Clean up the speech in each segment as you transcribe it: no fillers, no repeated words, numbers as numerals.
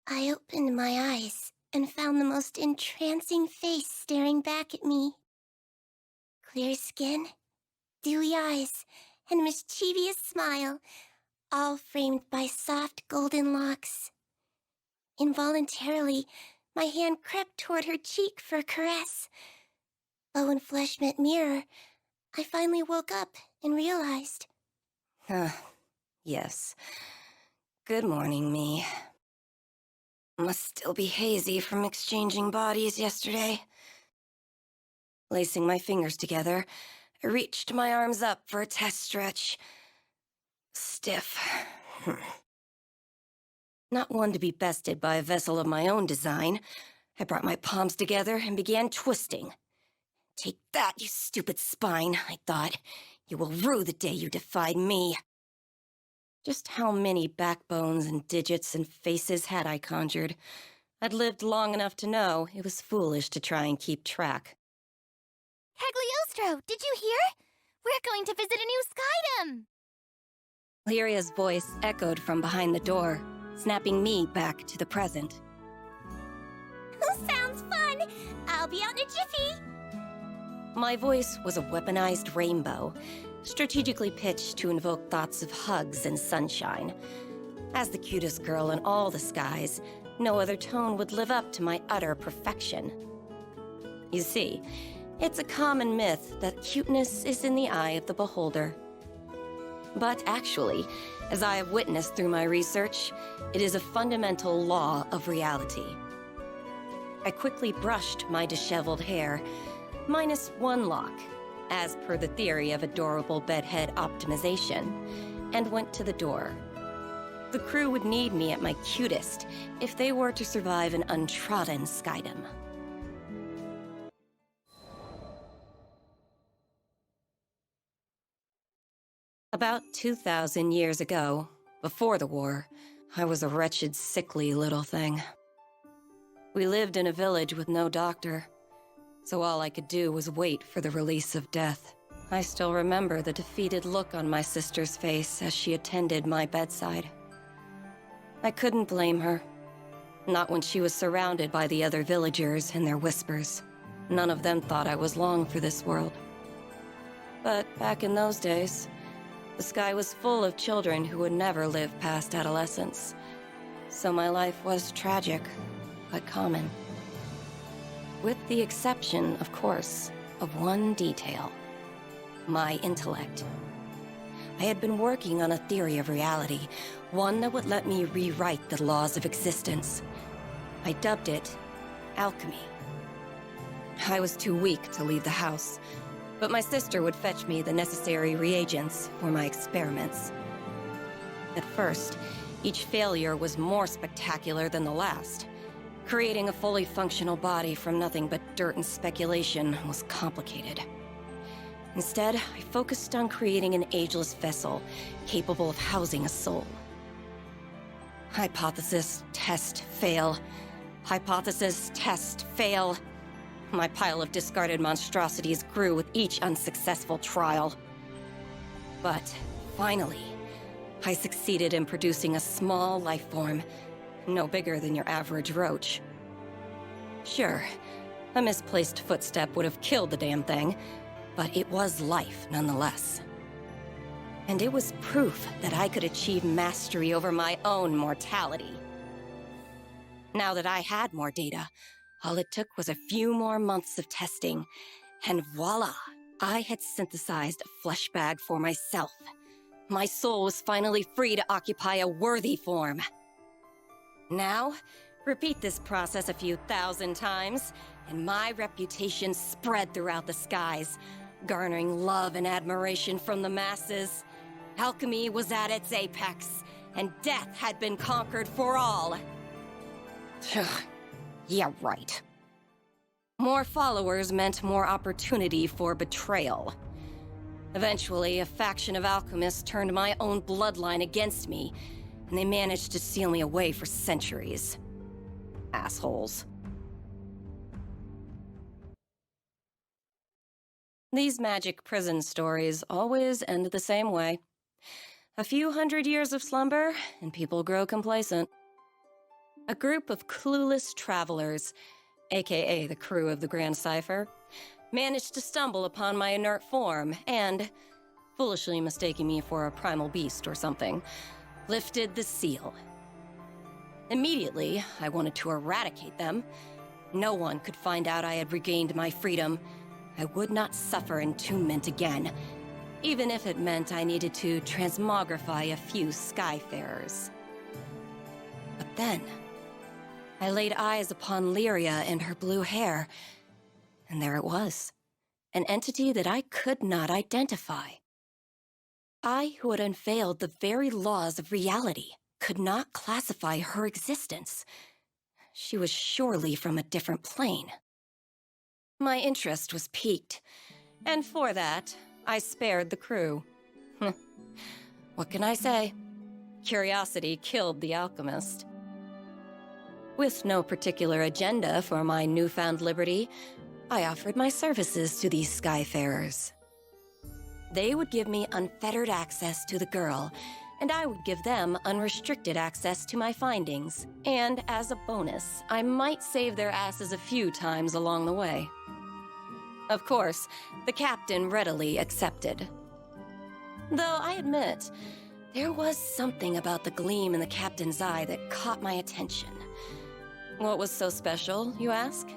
I opened my eyes and found the most entrancing face staring back at me. Clear skin, dewy eyes, and mischievous smile, all framed by soft golden locks. Involuntarily, my hand crept toward her cheek for a caress. But when flesh met mirror, I finally woke up and realized. Yes. Good morning, me. Must still be hazy from exchanging bodies yesterday. Lacing my fingers together, I reached my arms up for a test stretch. Stiff. Not one to be bested by a vessel of my own design, I brought my palms together and began twisting. Take that, you stupid spine, I thought. You will rue the day you defied me. Just how many backbones and digits and faces had I conjured? I'd lived long enough to know it was foolish to try and keep track. Cagliostro, did you hear? We're going to visit a new skydom! Lyria's voice echoed from behind the door, snapping me back to the present. Sounds fun! I'll be out in a jiffy! My voice was a weaponized rainbow, strategically pitched to invoke thoughts of hugs and sunshine. As the cutest girl in all the skies, no other tone would live up to my utter perfection. You see, it's a common myth that cuteness is in the eye of the beholder. But actually, as I have witnessed through my research, it is a fundamental law of reality. I quickly brushed my disheveled hair, minus one lock, as per the theory of adorable bedhead optimization, and went to the door. The crew would need me at my cutest if they were to survive an untrodden skydom. About 2,000 years ago, before the war, I was a wretched, sickly little thing. We lived in a village with no doctor, so all I could do was wait for the release of death. I still remember the defeated look on my sister's face as she attended my bedside. I couldn't blame her. Not when she was surrounded by the other villagers and their whispers. None of them thought I was long for this world. But back in those days, the sky was full of children who would never live past adolescence. So my life was tragic, but common. With the exception, of course, of one detail. My intellect. I had been working on a theory of reality, one that would let me rewrite the laws of existence. I dubbed it alchemy. I was too weak to leave the house, but my sister would fetch me the necessary reagents for my experiments. At first, each failure was more spectacular than the last. Creating a fully functional body from nothing but dirt and speculation was complicated. Instead, I focused on creating an ageless vessel capable of housing a soul. Hypothesis, test, fail. Hypothesis, test, fail. My pile of discarded monstrosities grew with each unsuccessful trial. But finally, I succeeded in producing a small life form, no bigger than your average roach. Sure, a misplaced footstep would have killed the damn thing, but it was life nonetheless. And it was proof that I could achieve mastery over my own mortality. Now that I had more data, all it took was a few more months of testing, and voila! I had synthesized a flesh bag for myself. My soul was finally free to occupy a worthy form. Now, repeat this process a few thousand times, and my reputation spread throughout the skies, garnering love and admiration from the masses. Alchemy was at its apex, and death had been conquered for all. Yeah, right. More followers meant more opportunity for betrayal. Eventually, a faction of alchemists turned my own bloodline against me, and they managed to seal me away for centuries. Assholes. These magic prison stories always end the same way. A few hundred years of slumber, and people grow complacent. A group of clueless travelers, aka the crew of the Grand Cipher, managed to stumble upon my inert form and, foolishly mistaking me for a primal beast or something, lifted the seal. Immediately, I wanted to eradicate them. No one could find out I had regained my freedom. I would not suffer entombment again, even if it meant I needed to transmogrify a few Skyfarers. But then, I laid eyes upon Lyria and her blue hair, and there it was, an entity that I could not identify. I, who had unveiled the very laws of reality, could not classify her existence. She was surely from a different plane. My interest was piqued, and for that, I spared the crew. What can I say? Curiosity killed the alchemist. With no particular agenda for my newfound liberty, I offered my services to these Skyfarers. They would give me unfettered access to the girl, and I would give them unrestricted access to my findings. And as a bonus, I might save their asses a few times along the way. Of course, the captain readily accepted. Though I admit, there was something about the gleam in the captain's eye that caught my attention. What was so special, you ask?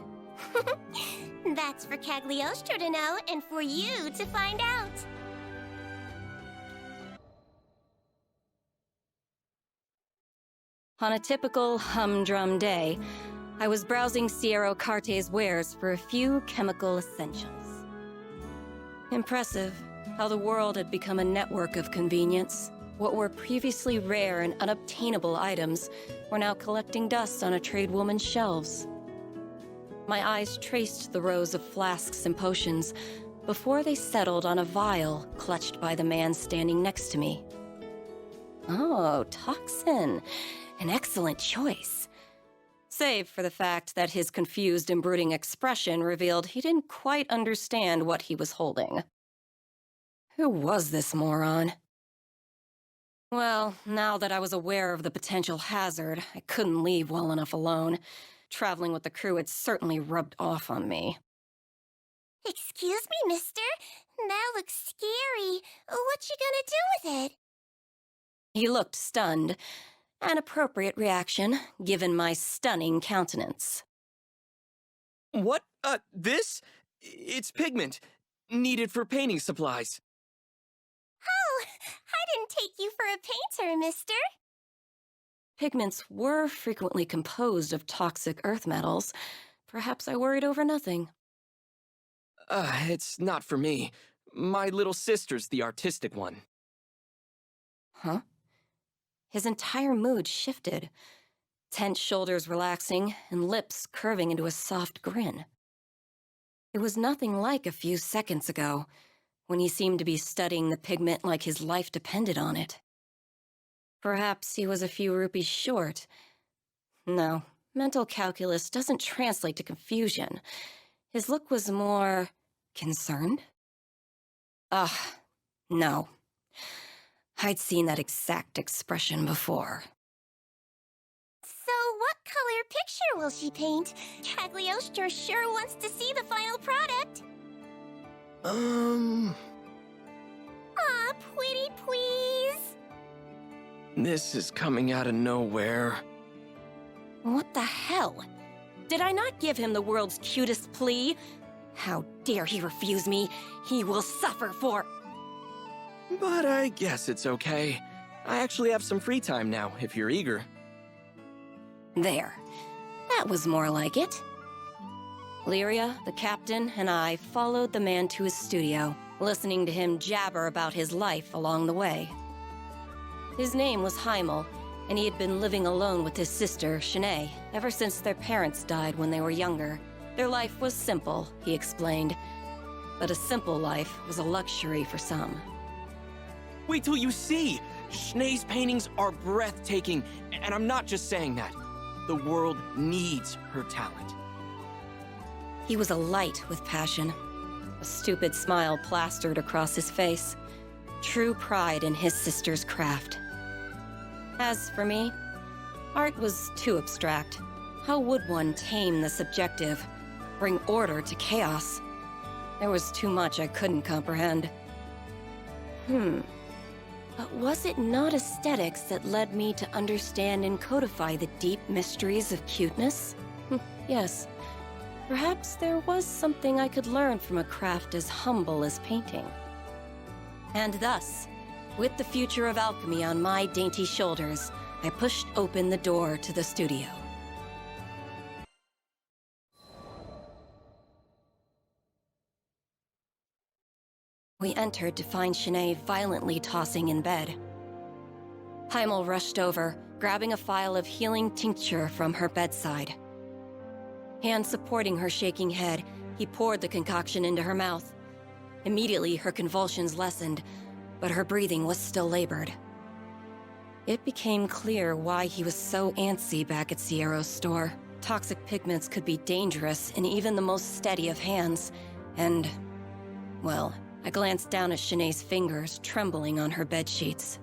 That's for Cagliostro to know and for you to find out. On a typical humdrum day, I was browsing 𝐶𝐸𝐺 wares for a few chemical essentials. Impressive how the world had become a network of convenience. What were previously rare and unobtainable items were now collecting dust on a tradewoman's shelves. My eyes traced the rows of flasks and potions before they settled on a vial clutched by the man standing next to me. Oh, toxin. An excellent choice. Save for the fact that his confused and brooding expression revealed he didn't quite understand what he was holding. Who was this moron? Well, now that I was aware of the potential hazard, I couldn't leave well enough alone. Traveling with the crew had certainly rubbed off on me. Excuse me, mister. That looks scary. What you gonna do with it? He looked stunned. An appropriate reaction, given my stunning countenance. What? This? It's pigment. Needed for painting supplies. Oh, I didn't take you for a painter, mister. Pigments were frequently composed of toxic earth metals. Perhaps I worried over nothing. It's not for me. My little sister's the artistic one. Huh? His entire mood shifted, tense shoulders relaxing and lips curving into a soft grin. It was nothing like a few seconds ago, when he seemed to be studying the pigment like his life depended on it. Perhaps he was a few rupees short. No, mental calculus doesn't translate to confusion. His look was more concerned? No. I'd seen that exact expression before. So what color picture will she paint? Cagliostro sure wants to see the final product. Aw, pretty please. This is coming out of nowhere. What the hell? Did I not give him the world's cutest plea? How dare he refuse me? He will suffer for... But I guess it's okay. I actually have some free time now, if you're eager. There. That was more like it. Lyria, the captain, and I followed the man to his studio, listening to him jabber about his life along the way. His name was 𝐼𝐸𝐺, and he had been living alone with his sister, 𝐮𝐻, ever since their parents died when they were younger. Their life was simple, he explained. But a simple life was a luxury for some. Wait till you see! 𝐮𝐻's paintings are breathtaking, and I'm not just saying that. The world needs her talent. He was alight with passion. A stupid smile plastered across his face. True pride in his sister's craft. As for me, Art was too abstract. How would one tame the subjective, bring order to chaos? There was too much I couldn't comprehend. But was it not aesthetics that led me to understand and codify the deep mysteries of cuteness? Yes. Perhaps there was something I could learn from a craft as humble as painting. And thus, with the future of alchemy on my dainty shoulders, I pushed open the door to the studio. We entered to find 𝐮𝐻 violently tossing in bed. 𝐼𝐿 rushed over, grabbing a phial of healing tincture from her bedside. Hand supporting her shaking head, he poured the concoction into her mouth. Immediately, her convulsions lessened, but her breathing was still labored. It became clear why he was so antsy back at Sierra's store. Toxic pigments could be dangerous in even the most steady of hands, and, well, I glanced down at 𝐮𝐻's fingers trembling on her bedsheets.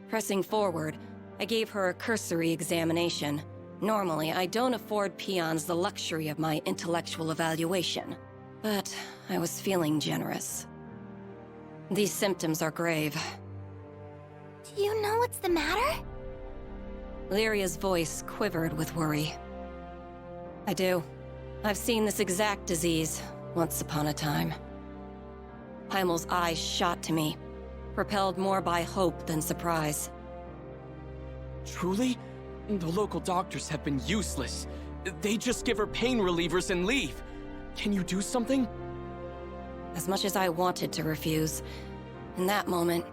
Pressing forward, I gave her a cursory examination. Normally, I don't afford peons the luxury of my intellectual evaluation, but I was feeling generous. These symptoms are grave. Do you know what's the matter? Lyria's voice quivered with worry. I do. I've seen this exact disease once upon a time. 𝐼𝐿's eyes shot to me, propelled more by hope than surprise. Truly? The local doctors have been useless. They just give her pain relievers and leave. Can you do something? As much as I wanted to refuse, in that moment,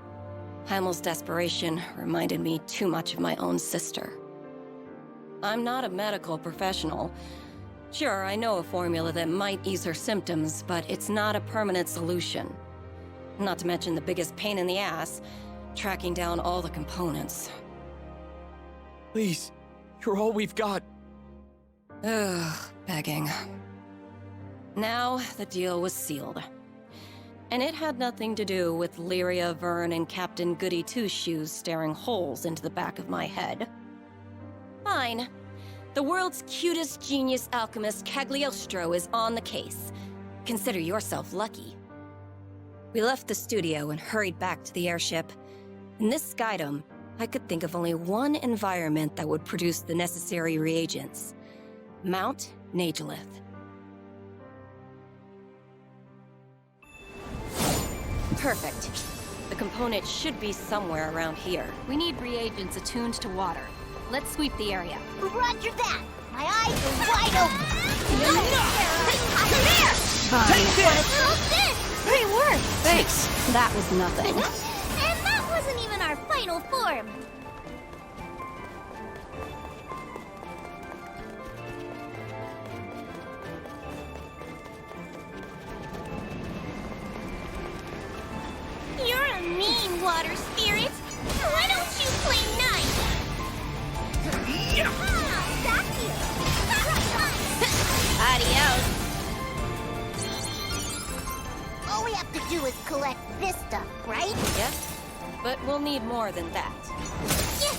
𝐼𝐿's desperation reminded me too much of my own sister. I'm not a medical professional. Sure, I know a formula that might ease her symptoms, but it's not a permanent solution. Not to mention the biggest pain in the ass, tracking down all the components. Please, you're all we've got. Ugh, begging. Now, the deal was sealed. And it had nothing to do with Lyria, Vern, and Captain Goody Two-Shoes staring holes into the back of my head. Fine. The world's cutest genius alchemist Cagliostro is on the case. Consider yourself lucky. We left the studio and hurried back to the airship. In this skydom, I could think of only one environment that would produce the necessary reagents. Mount 𝐻𝐻𝐿𝐻. Perfect. The component should be somewhere around here. We need reagents attuned to water. Let's sweep the area. Roger that! My eyes are wide open! Take this! Great work! Thanks. That was nothing. And that wasn't even our final form! You're a mean water spirit! Why don't you play nice? Adios. All we have to do is collect this stuff, right? Yes, but we'll need more than that. Yeah.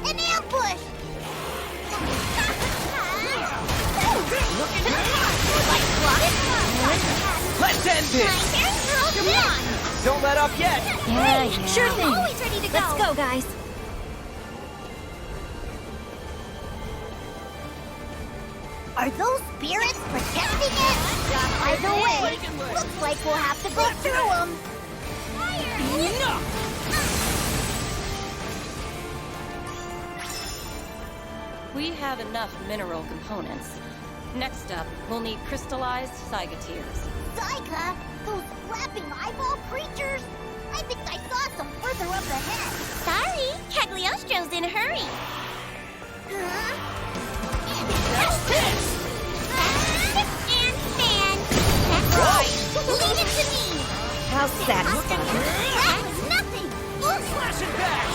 An ambush! Let's end this! Come on! Don't let up yet! Yeah. Sure thing! Always ready to go! Let's go, guys. Are those spirits protecting it? Either way, looks like we'll have to go through them. We have enough mineral components. Next up, we'll need crystallized 𝐶𝐵𝐺𝐻. Zyka? Those flapping eyeball creatures? I think I saw some further up ahead. Sorry, Cagliostro's in a hurry. Huh? How satisfying. That was nothing! Slashing back!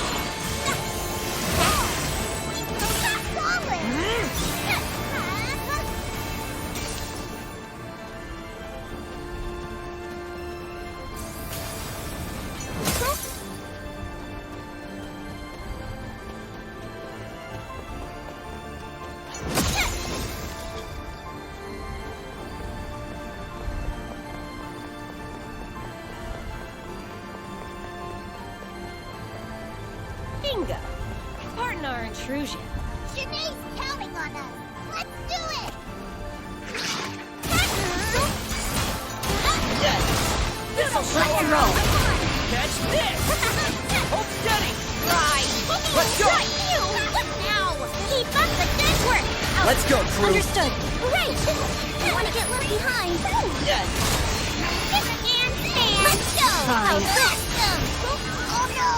Bingo! Pardon our intrusion. 𝐮𝐬's counting on us. Let's do it! This'll Let's roll. catch this! Hold steady! Right. Let's go! Now, keep up the good work. Let's go, crew! Understood. Great. I want to get left behind. Let's go. Fine. Awesome. Oh no,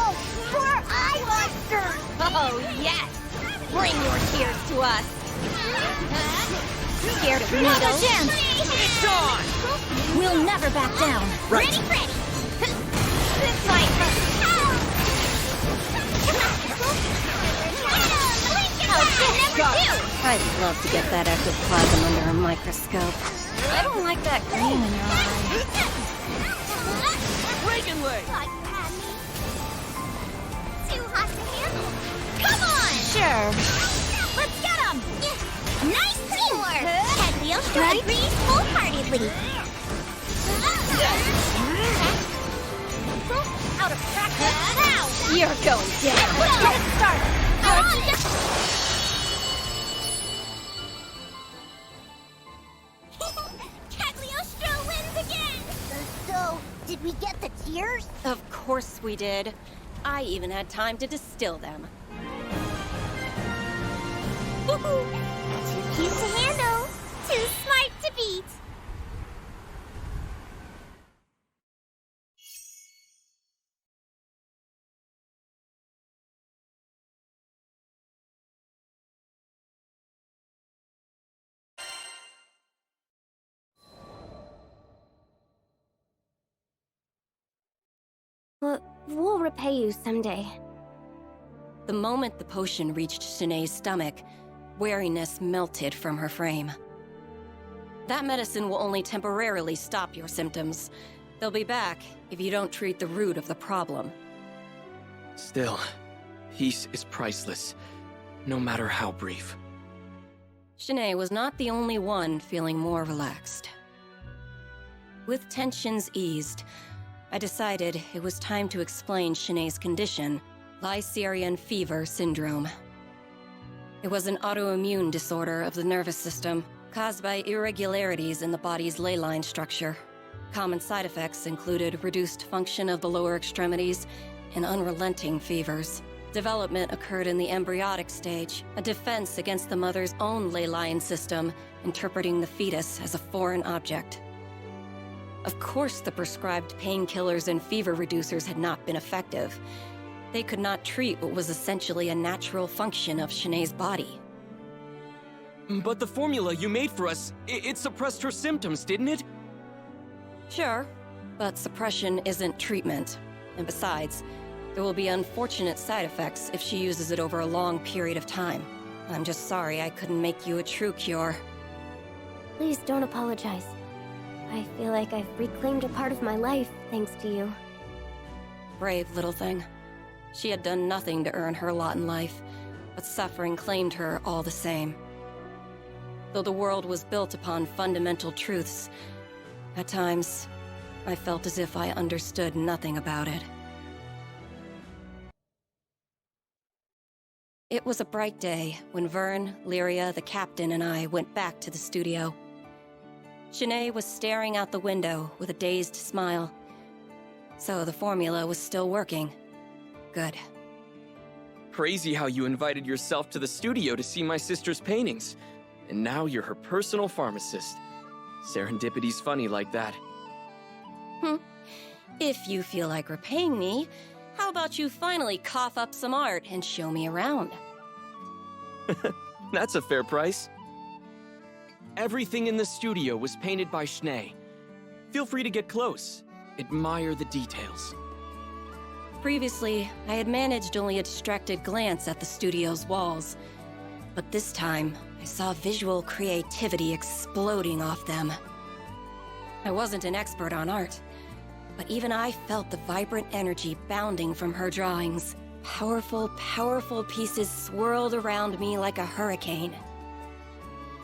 poor eye monster. Oh, yes! Bring your tears to us. Scared of needles? It's on! We'll never back down. Right. Ready. This might hurt. Got it. I'd love to get that ectoplasm under a microscope. I don't like that gleam in your eye. Reagan leg! Too hot to handle. Come on. Sure. Let's get him. Nice teamwork. Cagliostro agrees wholeheartedly. Out of practice now. You're going down. Let's get it started. Cagliostro wins again. So, did we get the tears? Of course we did. I even had time to distill them. Too cute to handle. Too smart to beat. We'll repay you someday. The moment the potion reached 𝐮𝐬's stomach, wariness melted from her frame. That medicine will only temporarily stop your symptoms. They'll be back if you don't treat the root of the problem. Still, peace is priceless, no matter how brief. 𝐮𝐬 was not the only one feeling more relaxed. With tensions eased, I decided it was time to explain 𝐮𝐬's condition, Licerian fever syndrome. It was an autoimmune disorder of the nervous system, caused by irregularities in the body's ley line structure. Common side effects included reduced function of the lower extremities and unrelenting fevers. Development occurred in the embryonic stage, a defense against the mother's own ley line system, interpreting the fetus as a foreign object. Of course, the prescribed painkillers and fever reducers had not been effective. They could not treat what was essentially a natural function of 𝐮𝐬's body. But the formula you made for us, it suppressed her symptoms, didn't it? Sure, but suppression isn't treatment. And besides, there will be unfortunate side effects if she uses it over a long period of time. I'm just sorry I couldn't make you a true cure. Please don't apologize. I feel like I've reclaimed a part of my life thanks to you. Brave little thing. She had done nothing to earn her lot in life, but suffering claimed her all the same. Though the world was built upon fundamental truths, at times, I felt as if I understood nothing about it. It was a bright day when Vern, Lyria, the captain, and I went back to the studio. 𝐮𝐬 was staring out the window with a dazed smile. So the formula was still working. Good. Crazy how you invited yourself to the studio to see my sister's paintings. And now you're her personal pharmacist. Serendipity's funny like that. If you feel like repaying me, how about you finally cough up some art and show me around? That's a fair price. Everything in the studio was painted by 𝐮𝐬. Feel free to get close. admire the details. Previously, I had managed only a distracted glance at the studio's walls. But this time, I saw visual creativity exploding off them. I wasn't an expert on art, but even I felt the vibrant energy bounding from her drawings. Powerful, powerful pieces swirled around me like a hurricane.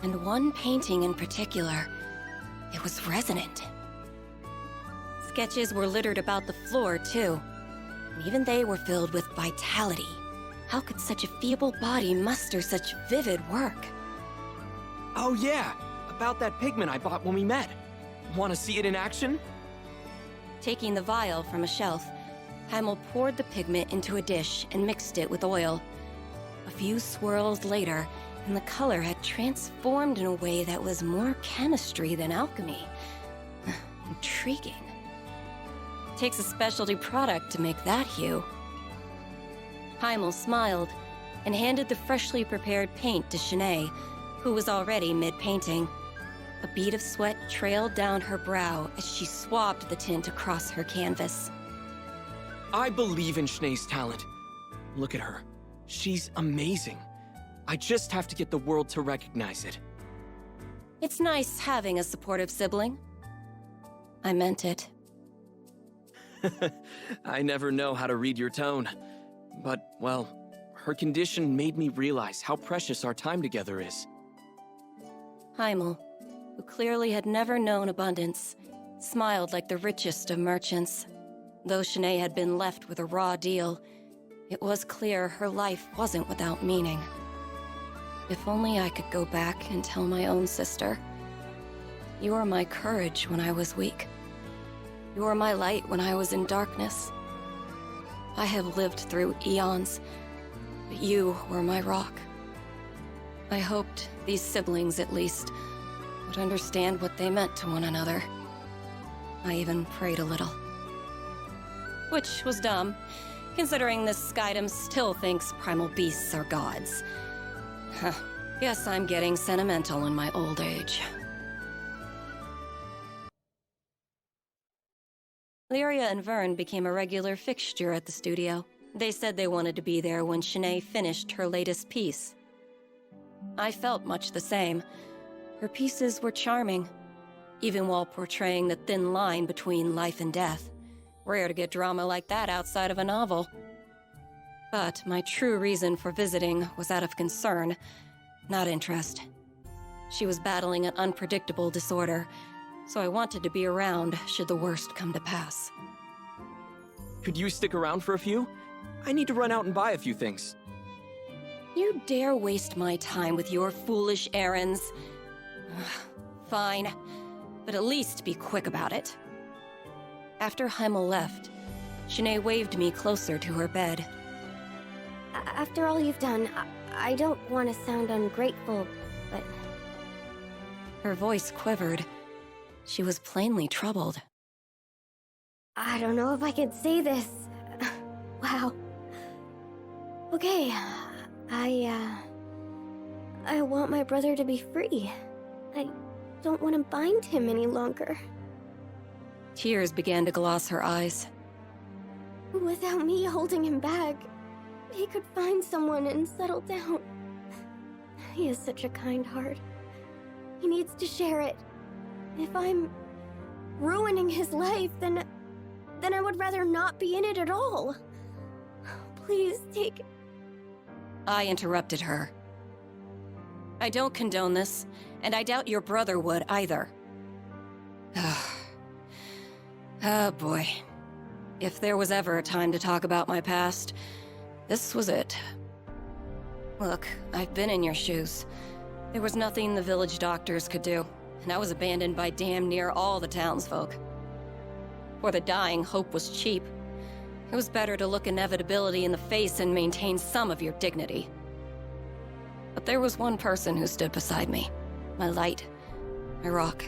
And one painting in particular, it was resonant. Sketches were littered about the floor, too. And even they were filled with vitality. How could such a feeble body muster such vivid work? Oh yeah, about that pigment I bought when we met. Want to see it in action? Taking the vial from a shelf, 𝐼𝐸 poured the pigment into a dish and mixed it with oil. A few swirls later, and the color had transformed in a way that was more chemistry than alchemy. Intriguing. Takes a specialty product to make that hue. 𝐼𝐸 smiled and handed the freshly prepared paint to 𝐮𝐸, who was already mid-painting. A bead of sweat trailed down her brow as she swabbed the tint across her canvas. I believe in 𝐮𝐸's talent. Look at her. She's amazing. I just have to get the world to recognize it. It's nice having a supportive sibling. I meant it. I never know how to read your tone. But, well, her condition made me realize how precious our time together is. 𝐼𝐸, who clearly had never known abundance, smiled like the richest of merchants. Though 𝐮𝐸 had been left with a raw deal, it was clear her life wasn't without meaning. If only I could go back and tell my own sister, "You were my courage when I was weak. You were my light when I was in darkness. I have lived through eons, but you were my rock." I hoped these siblings, at least, would understand what they meant to one another. I even prayed a little. Which was dumb, considering this Skydom still thinks primal beasts are gods. Huh. Guess I'm getting sentimental in my old age. Lyria and Vern became a regular fixture at the studio. They said they wanted to be there when 𝐮𝐸 finished her latest piece. I felt much the same. Her pieces were charming, even while portraying the thin line between life and death. Rare to get drama like that outside of a novel. But my true reason for visiting was out of concern, not interest. She was battling an unpredictable disorder, so I wanted to be around should the worst come to pass. Could you stick around for a few? I need to run out and buy a few things. You dare waste my time with your foolish errands? Fine, but at least be quick about it. After 𝐼𝐸 left, 𝐮𝐸 waved me closer to her bed. After all you've done, I don't want to sound ungrateful, but... Her voice quivered. She was plainly troubled. I don't know if I could say this. Wow. Okay, I want my brother to be free. I don't want to bind him any longer. Tears began to gloss her eyes. Without me holding him back, he could find someone and settle down. He has such a kind heart. He needs to share it. If I'm ruining his life, then I would rather not be in it at all. Please take... I interrupted her. I don't condone this, and I doubt your brother would either. Oh boy. If there was ever a time to talk about my past, this was it. Look, I've been in your shoes. There was nothing the village doctors could do, and I was abandoned by damn near all the townsfolk. For the dying, hope was cheap. It was better to look inevitability in the face and maintain some of your dignity. But there was one person who stood beside me. My light, my rock,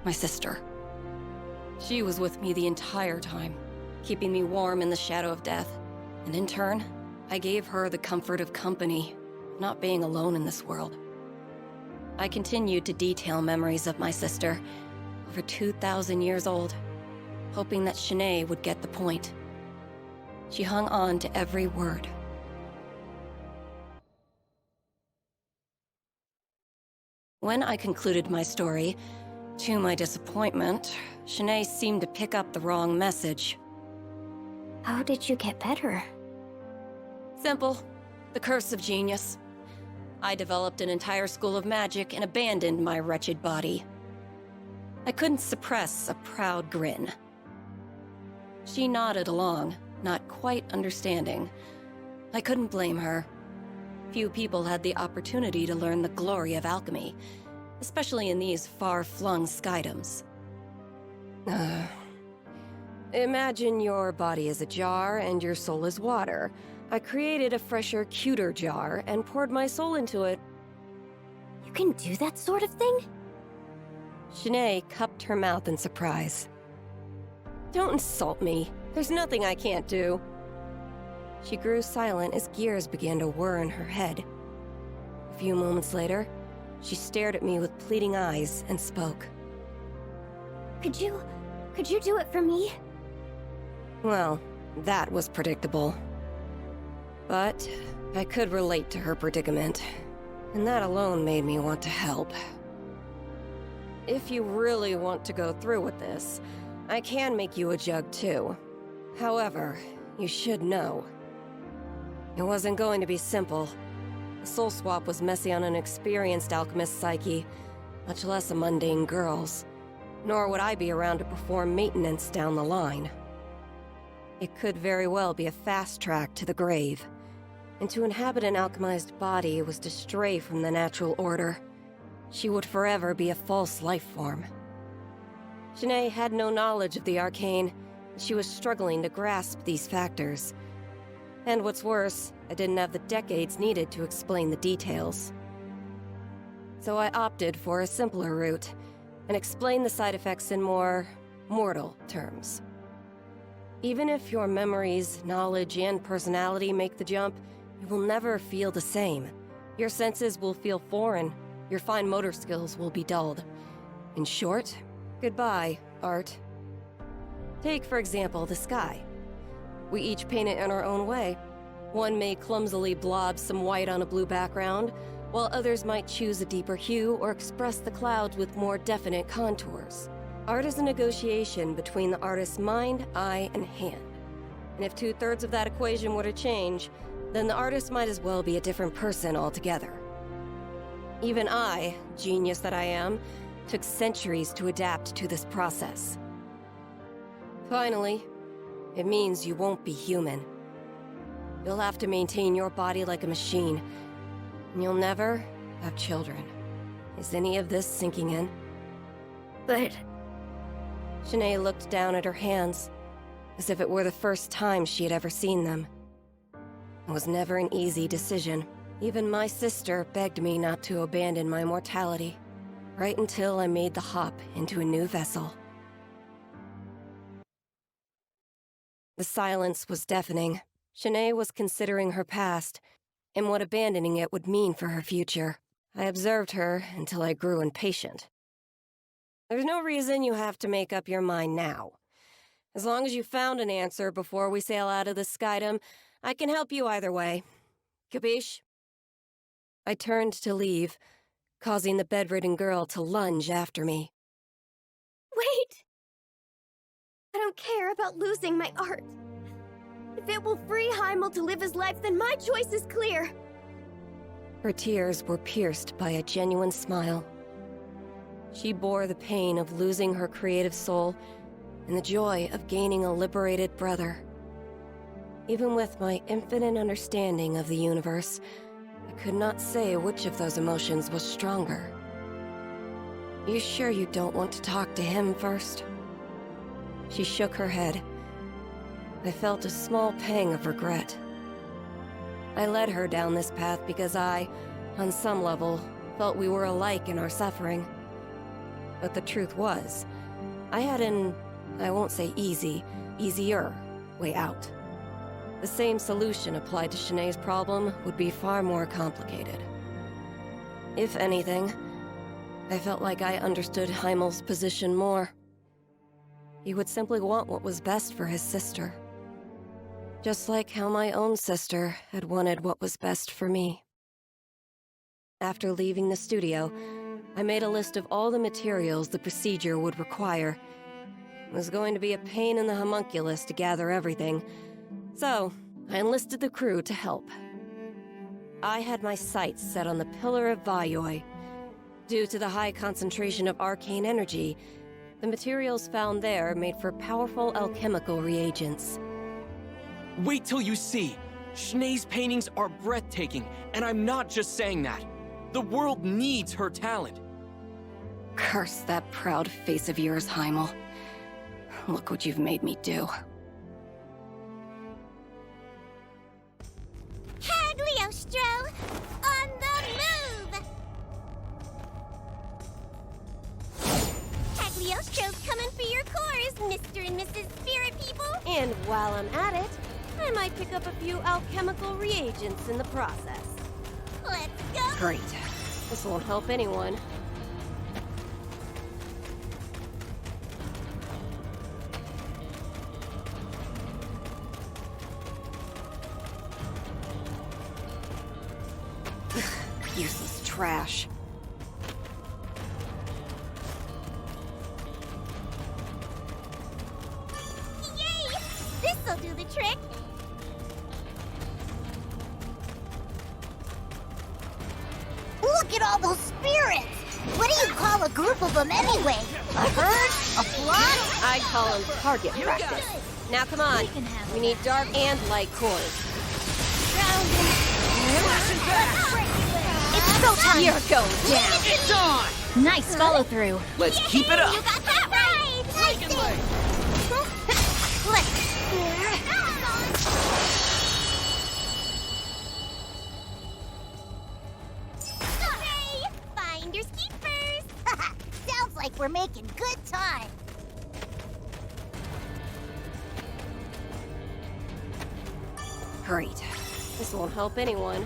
my sister. She was with me the entire time, keeping me warm in the shadow of death. And in turn, I gave her the comfort of company, not being alone in this world. I continued to detail memories of my sister, over 2,000 years old. hoping that 𝐮𝐬 would get the point. She hung on to every word. When I concluded my story, to my disappointment, 𝐮𝐬 seemed to pick up the wrong message. How did you get better? Simple. The curse of genius. I developed an entire school of magic and abandoned my wretched body. I couldn't suppress a proud grin. She nodded along, not quite understanding. I couldn't blame her. Few people had the opportunity to learn the glory of alchemy, especially in these far-flung skydoms. Imagine your body is a jar and your soul is water. I created a fresher, cuter jar and poured my soul into it. You can do that sort of thing? 𝐮𝐬 cupped her mouth in surprise. Don't insult me. There's nothing I can't do. She grew silent as gears began to whir in her head. A few moments later, she stared at me with pleading eyes and spoke. Could you do it for me? Well, that was predictable. But I could relate to her predicament, and that alone made me want to help. If you really want to go through with this, I can make you a jug too. However, you should know, it wasn't going to be simple. The soul swap was messy on an experienced alchemist's psyche, much less a mundane girl's. Nor would I be around to perform maintenance down the line. It could very well be a fast track to the grave. And to inhabit an alchemized body was to stray from the natural order. She would forever be a false life form. 𝐮𝐬 had no knowledge of the arcane, and she was struggling to grasp these factors. And what's worse, I didn't have the decades needed to explain the details. So I opted for a simpler route, and explained the side effects in more mortal terms. Even if your memories, knowledge, and personality make the jump, you will never feel the same. Your senses will feel foreign. Your fine motor skills will be dulled. In short, goodbye, art. Take, for example, the sky. We each paint it in our own way. One may clumsily blob some white on a blue background, while others might choose a deeper hue or express the clouds with more definite contours. Art is a negotiation between the artist's mind, eye, and hand. And if 2/3 of that equation were to change, then the artist might as well be a different person altogether. Even I, genius that I am, took centuries to adapt to this process. Finally, it means you won't be human. You'll have to maintain your body like a machine, and you'll never have children. Is any of this sinking in? But 𝐮𝐬 looked down at her hands, as if it were the first time she had ever seen them. It was never an easy decision. Even my sister begged me not to abandon my mortality, right until I made the hop into a new vessel. The silence was deafening. 𝐮𝐬 was considering her past, and what abandoning it would mean for her future. I observed her until I grew impatient. There's no reason you have to make up your mind now. As long as you found an answer before we sail out of the skydom, I can help you either way. Capiche? I turned to leave, causing the bedridden girl to lunge after me. wait! I don't care about losing my art. If it will free 𝐼𝐸 to live his life, then my choice is clear. Her tears were pierced by a genuine smile. She bore the pain of losing her creative soul and the joy of gaining a liberated brother. Even with my infinite understanding of the universe, I could not say which of those emotions was stronger. You sure you don't want to talk to him first? She shook her head. I felt a small pang of regret. I led her down this path because I, on some level, felt we were alike in our suffering. But the truth was, I had an, I won't say easier way out. The same solution applied to 𝐮𝐬's problem would be far more complicated. If anything, I felt like I understood 𝐼𝐸's position more. he would simply want what was best for his sister. Just like how my own sister had wanted what was best for me. After leaving the studio, I made a list of all the materials the procedure would require. It was going to be a pain in the homunculus to gather everything, so I enlisted the crew to help. I had my sights set on the Pillar of Vayoi. Due to the high concentration of arcane energy, the materials found there made for powerful alchemical reagents. Wait till you see! 𝐿𝐮𝐬𝐫𝐿's paintings are breathtaking, and I'm not just saying that. The world needs her talent. Curse that proud face of yours, 𝐿𝐻𝐽𝐽. Look what you've made me do. Cagliostro, on the move! Cagliostro's coming for your cores, Mr. and Mrs. Spirit People! And while I'm at it, I might pick up a few alchemical reagents in the process. Let's go! Great. This won't help anyone. Useless trash. Yay! This'll do the trick! Look at all those spirits! What do you call a group of them anyway? A herd? A flock? I call them target practice. Now come on, we need dark and light cores. It's go time! You're going down. It's on! Nice follow through. Let's keep it up! You got that right! Breaking leg! Hooray! Finders keepers! Sounds like we're making good time. Great. This won't help anyone.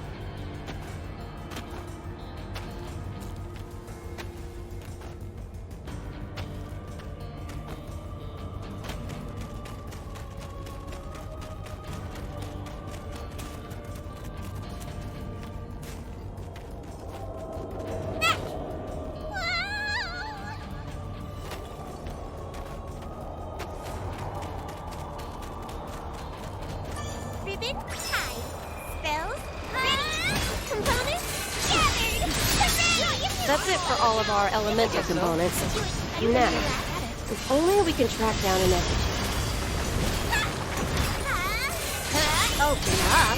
Ribbon tied. Spells ready. Components gathered. Hooray! That's it for all of our elemental components. Now, if only we can track down an effigy. Open up.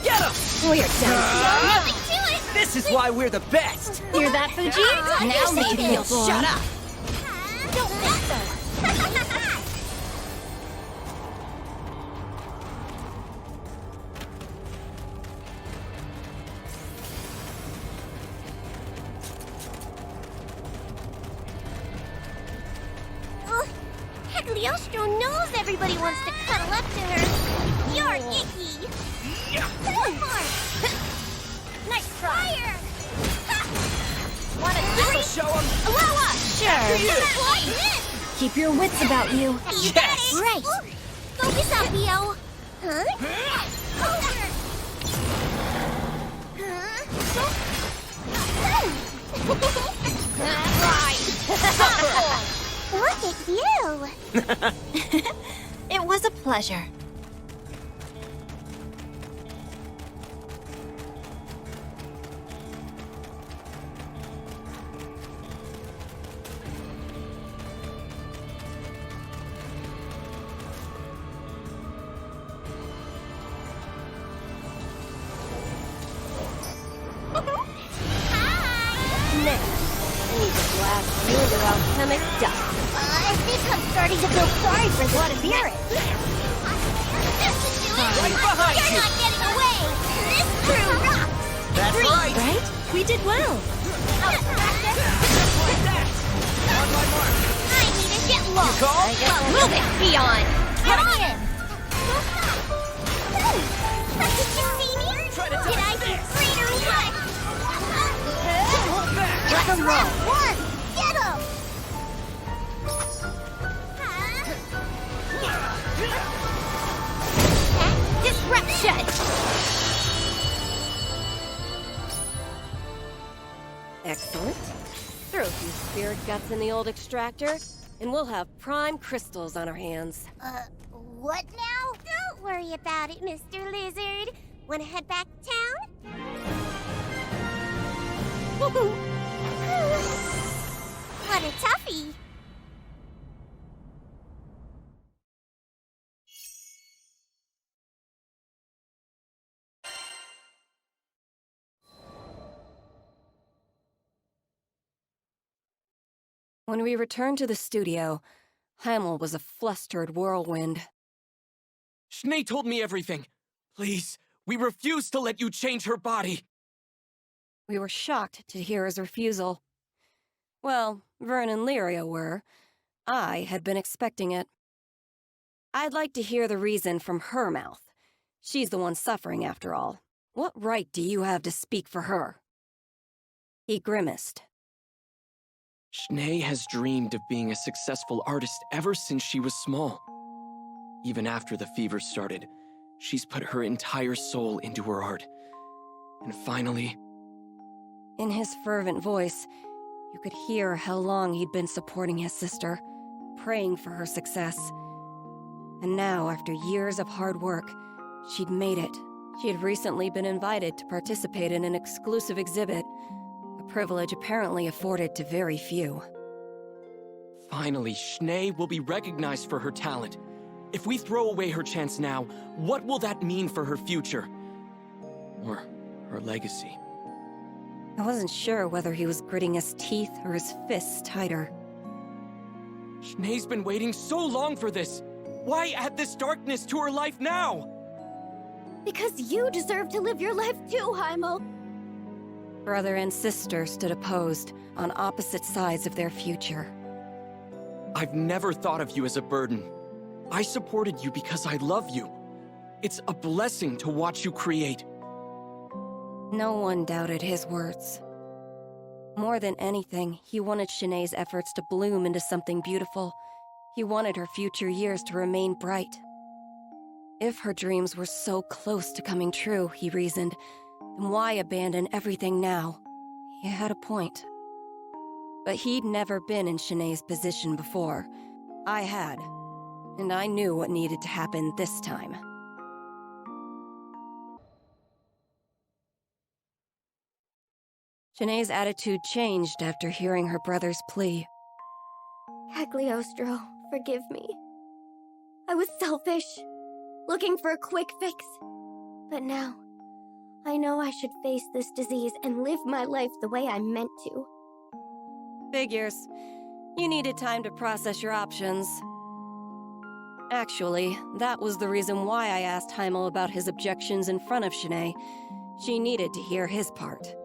Get him! We're down. Nothing to it. This is why we're the best! Hear that, Fuji? Now maybe you'll Shut up! Don't let them. Cagliostro knows everybody wants to cuddle up to her. You're icky. Nice try. Want a This'll show him! Allow us. Sure. Keep your wits about you. You got it. Right. Focus up, Leo. Huh? Look at you. It was a pleasure. Blast you into alchemic dust. I think I'm starting to feel sorry for the spirit. Right behind You're you! not getting away. This crew rocks. That's right! Right? We did well. Just like that! On my mark! I need to get lost. Call? Move it, Beyond. Get on him. Did you see me? Try to Did I touch do this! great or what? Hold back! Let him roll. One, get him! Huh? Excellent. Throw a few spirit guts in the old extractor, and we'll have prime crystals on our hands. What now? Don't worry about it, Mr. Lizard. Wanna head back to town? What a toughie! When we returned to the studio, 𝐼𝐿 was a flustered whirlwind. 𝐮𝐬 told me everything. Please, we refuse to let you change her body. We were shocked to hear his refusal. Well, Vern and Lyria were. I had been expecting it. I'd like to hear the reason from her mouth. She's the one suffering, after all. What right do you have to speak for her? He grimaced. 𝐮𝐬 has dreamed of being a successful artist ever since she was small. Even after the fever started, she's put her entire soul into her art. And finally... In his fervent voice, you could hear how long he'd been supporting his sister, praying for her success. And now, after years of hard work, she'd made it. She had recently been invited to participate in an exclusive exhibit, a privilege apparently afforded to very few. Finally, 𝐮𝐬 will be recognized for her talent. If we throw away her chance now, what will that mean for her future? Or her legacy? I wasn't sure whether he was gritting his teeth or his fists tighter. 𝐮𝐬's been waiting so long for this! Why add this darkness to her life now? Because you deserve to live your life too, 𝐼𝐿. Brother and sister stood opposed, on opposite sides of their future. I've never thought of you as a burden. I supported you because I love you. It's a blessing to watch you create. No one doubted his words. More than anything, he wanted 𝐮𝐬's efforts to bloom into something beautiful. He wanted her future years to remain bright. If her dreams were so close to coming true, he reasoned, then why abandon everything now? He had a point. But he'd never been in 𝐮𝐬's position before. I had. And I knew what needed to happen this time. 𝐮𝐬's attitude changed after hearing her brother's plea. Cagliostro, forgive me. I was selfish, looking for a quick fix. But now, I know I should face this disease and live my life the way I meant to. Figures. You needed time to process your options. Actually, that was the reason why I asked 𝐼𝐿 about his objections in front of 𝐮𝐬. She needed to hear his part.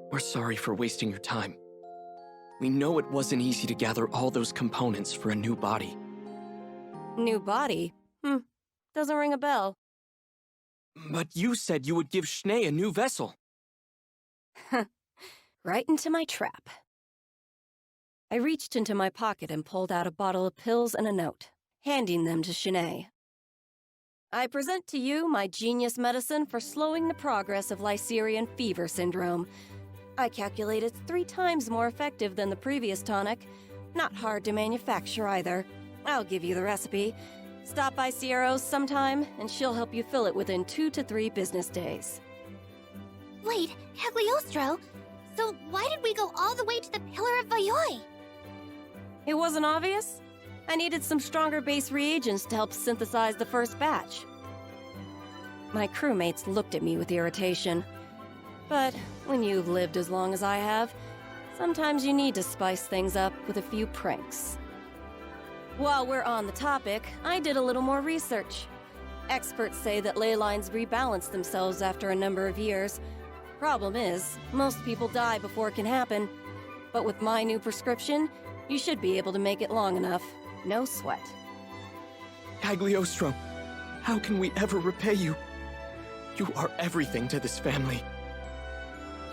We're sorry for wasting your time. We know it wasn't easy to gather all those components for a new body. New body? Doesn't ring a bell. But you said you would give 𝐮𝐬 a new vessel. Right into my trap. I reached into my pocket and pulled out a bottle of pills and a note, handing them to 𝐮𝐬. I present to you my genius medicine for slowing the progress of Lycerian fever syndrome. I calculate it's 3 times more effective than the previous tonic. Not hard to manufacture either. I'll give you the recipe. Stop by 𝐶RO's sometime, and she'll help you fill it within 2 to 3 business days. Wait, Cagliostro, so why did we go all the way to the Pillar of Vayoi? It wasn't obvious? I needed some stronger base reagents to help synthesize the first batch. My crewmates looked at me with irritation. But when you've lived as long as I have, sometimes you need to spice things up with a few pranks. While we're on the topic, I did a little more research. Experts say that ley lines rebalance themselves after a number of years. Problem is, most people die before it can happen. But with my new prescription, you should be able to make it long enough. No sweat. Cagliostro, how can we ever repay you? You are everything to this family.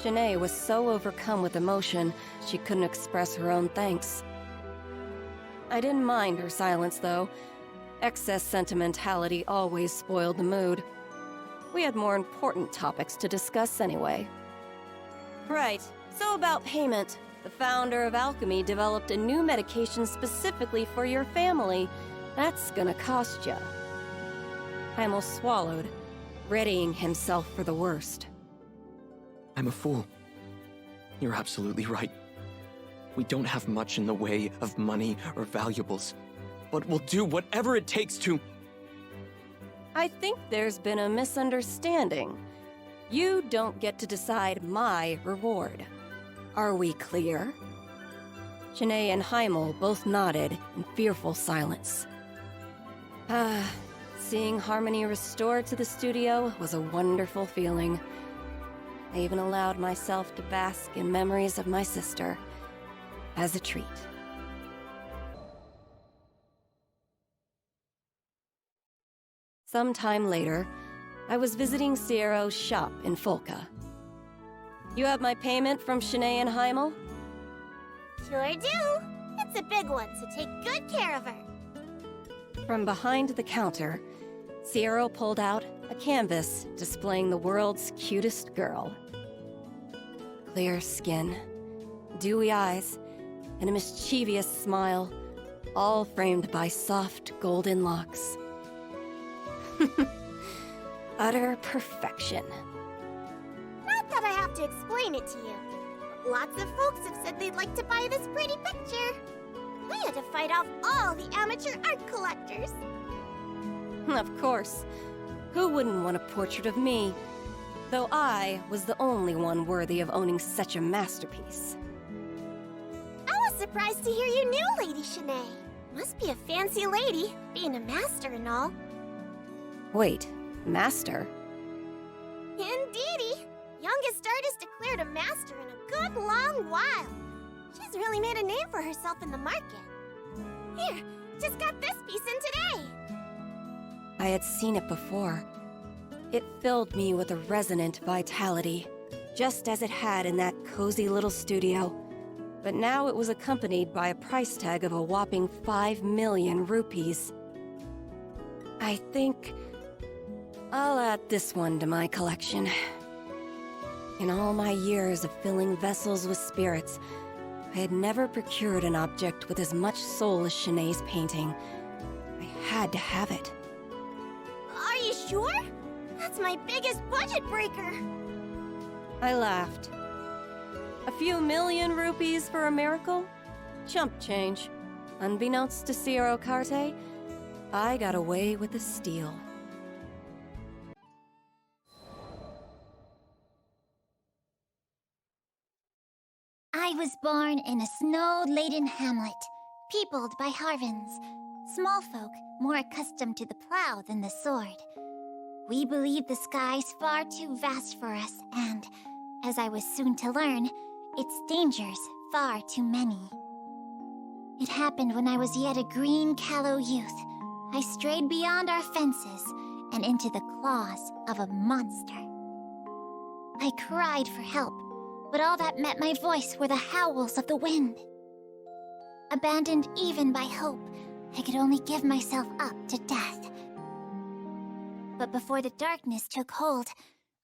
𝐮𝐬 was so overcome with emotion, she couldn't express her own thanks. I didn't mind her silence, though. Excess sentimentality always spoiled the mood. We had more important topics to discuss anyway. Right, So about payment. The founder of alchemy developed a new medication specifically for your family. That's gonna cost ya. 𝐼𝐿 swallowed, readying himself for the worst. I'm a fool. You're absolutely right. We don't have much in the way of money or valuables, but we'll do whatever it takes to... I think there's been a misunderstanding. You don't get to decide my reward. Are we clear? 𝐮𝐻 and 𝐼𝐿 both nodded in fearful silence. Seeing harmony restored to the studio was a wonderful feeling. I even allowed myself to bask in memories of my sister as a treat. Sometime later, I was visiting 𝐸𝐿's shop in Folca. You have my payment from 𝐮𝐻 and 𝐼𝐿? Sure do. It's a big one, so take good care of her. From behind the counter, 𝐸𝐿 pulled out a canvas displaying the world's cutest girl. Clear skin, dewy eyes, and a mischievous smile, all framed by soft golden locks. Utter perfection. Not that I have to explain it to you. Lots of folks have said they'd like to buy this pretty picture. We had to fight off all the amateur art collectors. Of course. Who wouldn't want a portrait of me? Though I was the only one worthy of owning such a masterpiece. I was surprised to hear you knew Lady 𝐮𝐻. Must be a fancy lady, being a master and all. Wait, master? Indeedy. Youngest artist declared a master in a good long while. She's really made a name for herself in the market. Here, just got this piece in today. I had seen it before. It filled me with a resonant vitality, just as it had in that cozy little studio. But now it was accompanied by a price tag of a whopping 5 million rupees. I think I'll add this one to my collection. In all my years of filling vessels with spirits, I had never procured an object with as much soul as 𝐮𝐻's painting. I had to have it. Are you sure? That's my biggest budget breaker. I laughed. A few million rupees for a miracle? Chump change. Unbeknownst to 𝐸𝐿 𝐶𝐻, I got away with the steal. I was born in a snow-laden hamlet, peopled by Harvins, small folk more accustomed to the plow than the sword. We believed the skies far too vast for us, and, as I was soon to learn, its dangers far too many. It happened when I was yet a green callow youth. I strayed beyond our fences and into the claws of a monster. I cried for help, but all that met my voice were the howls of the wind. Abandoned even by hope, I could only give myself up to death. But before the darkness took hold,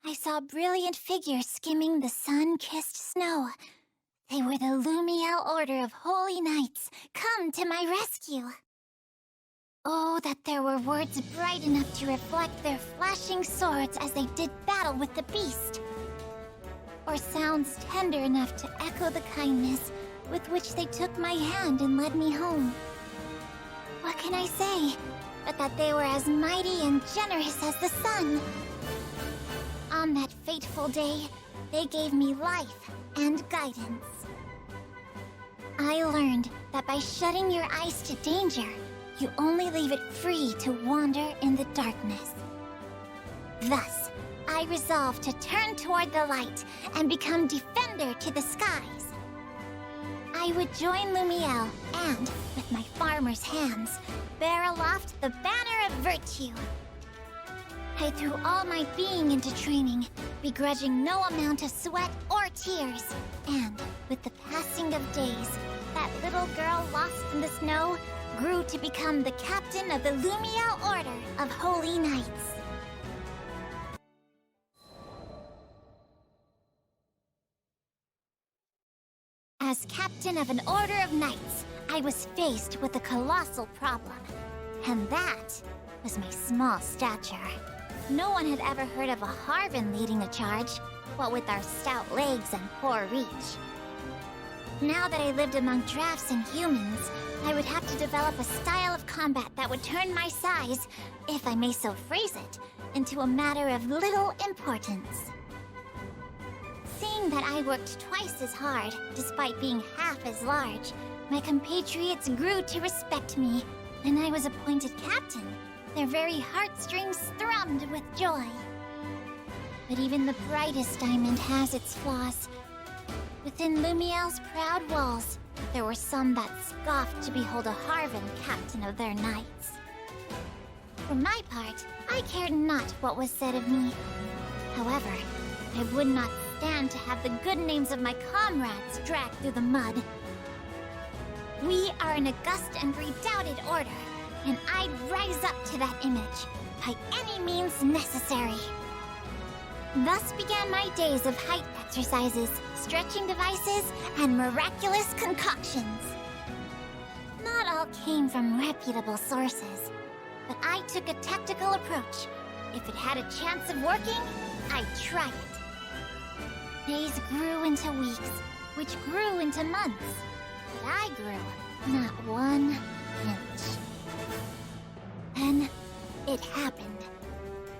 I saw brilliant figures skimming the sun-kissed snow. They were the 𝐿umiel Order of Holy Knights, come to my rescue. Oh, that there were words bright enough to reflect their flashing swords as they did battle with the beast. Or sounds tender enough to echo the kindness with which they took my hand and led me home. What can I say, but that they were as mighty and generous as the sun? On that fateful day, they gave me life and guidance. I learned that by shutting your eyes to danger, you only leave it free to wander in the darkness. Thus, I resolved to turn toward the light and become defender to the skies. I would join 𝐿umiel and, with my farmer's hands, bear aloft the banner of virtue. I threw all my being into training, begrudging no amount of sweat or tears. And, with the passing of days, that little girl lost in the snow grew to become the captain of the 𝐿umiel Order of Holy Knights. As captain of an order of knights, I was faced with a colossal problem. And that was my small stature. No one had ever heard of a Harven leading a charge, what with our stout legs and poor reach. Now that I lived among drafts and humans, I would have to develop a style of combat that would turn my size, if I may so phrase it, into a matter of little importance. Seeing that I worked twice as hard, despite being half as large, my compatriots grew to respect me, and I was appointed captain. Their very heartstrings thrummed with joy. But even the brightest diamond has its flaws. Within Lumiel's proud walls, there were some that scoffed to behold a Harven captain of their knights. For my part, I cared not what was said of me. However, I would not stand to have the good names of my comrades dragged through the mud. We are an august and redoubted order, and I'd rise up to that image by any means necessary. Thus began my days of height exercises, stretching devices, and miraculous concoctions. Not all came from reputable sources, but I took a tactical approach. If it had a chance of working, I'd try it. Days grew into weeks, which grew into months, but I grew not 1 inch. Then, it happened.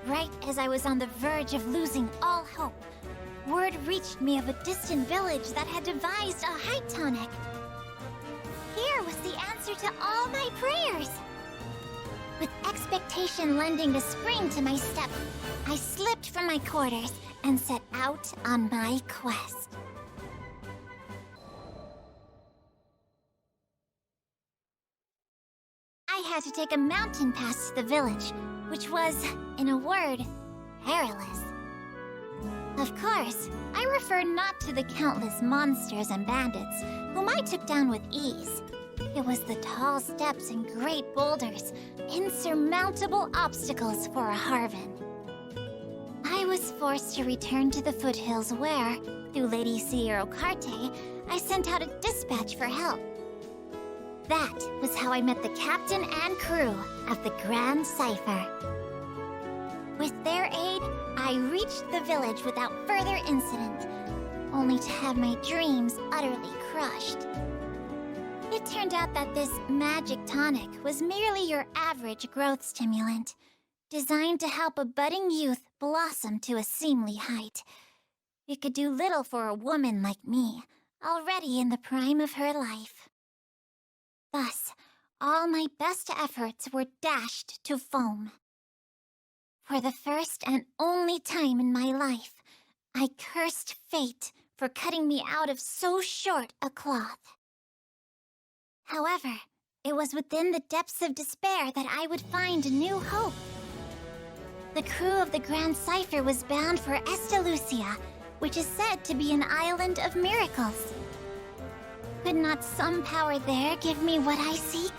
Right as I was on the verge of losing all hope, word reached me of a distant village that had devised a height tonic. Here was the answer to all my prayers. With expectation lending the spring to my step, I slipped from my quarters and set out on my quest. I had to take a mountain pass to the village, which was, in a word, perilous. Of course, I refer not to the countless monsters and bandits, whom I took down with ease. It was the tall steps and great boulders, insurmountable obstacles for a Harven. I was forced to return to the foothills where, through Lady 𝐶𝐸, I sent out a dispatch for help. That was how I met the captain and crew of the Grand Cipher. With their aid, I reached the village without further incident, only to have my dreams utterly crushed. It turned out that this magic tonic was merely your average growth stimulant, designed to help a budding youth blossom to a seemly height. It could do little for a woman like me, already in the prime of her life. Thus, all my best efforts were dashed to foam. For the first and only time in my life, I cursed fate for cutting me out of so short a cloth. However, it was within the depths of despair that I would find new hope. The crew of the Grand Cipher was bound for Estalucia, which is said to be an island of miracles. Could not some power there give me what I seek?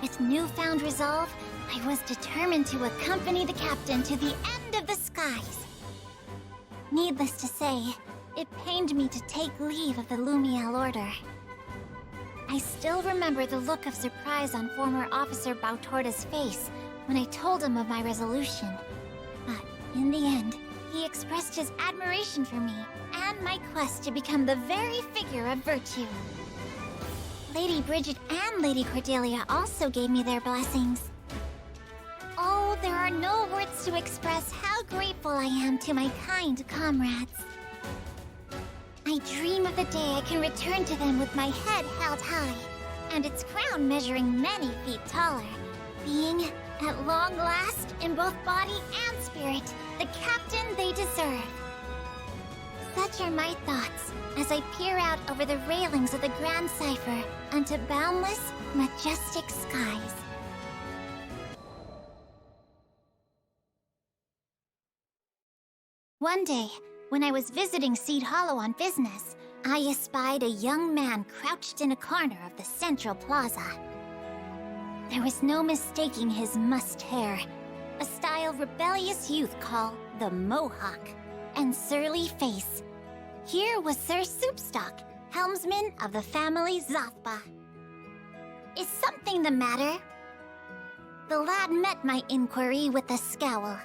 With newfound resolve, I was determined to accompany the captain to the end of the skies. Needless to say, it pained me to take leave of the Lumiel Order. I still remember the look of surprise on former Officer Bautorda's face when I told him of my resolution. But in the end, he expressed his admiration for me and my quest to become the very figure of virtue. Lady Bridget and Lady Cordelia also gave me their blessings. Oh, there are no words to express how grateful I am to my kind comrades. I dream of the day I can return to them with my head held high, and its crown measuring many feet taller, being, at long last, in both body and spirit, the captain they deserve. Such are my thoughts as I peer out over the railings of the Grand Cipher onto boundless, majestic skies. One day, when I was visiting Seed Hollow on business, I espied a young man crouched in a corner of the central plaza. There was no mistaking his mussed hair, a style rebellious youth call the Mohawk, and surly face. Here was Sir Soupstock, helmsman of the family 𝐿𝐵𝐻. Is something the matter? The lad met my inquiry with a scowl.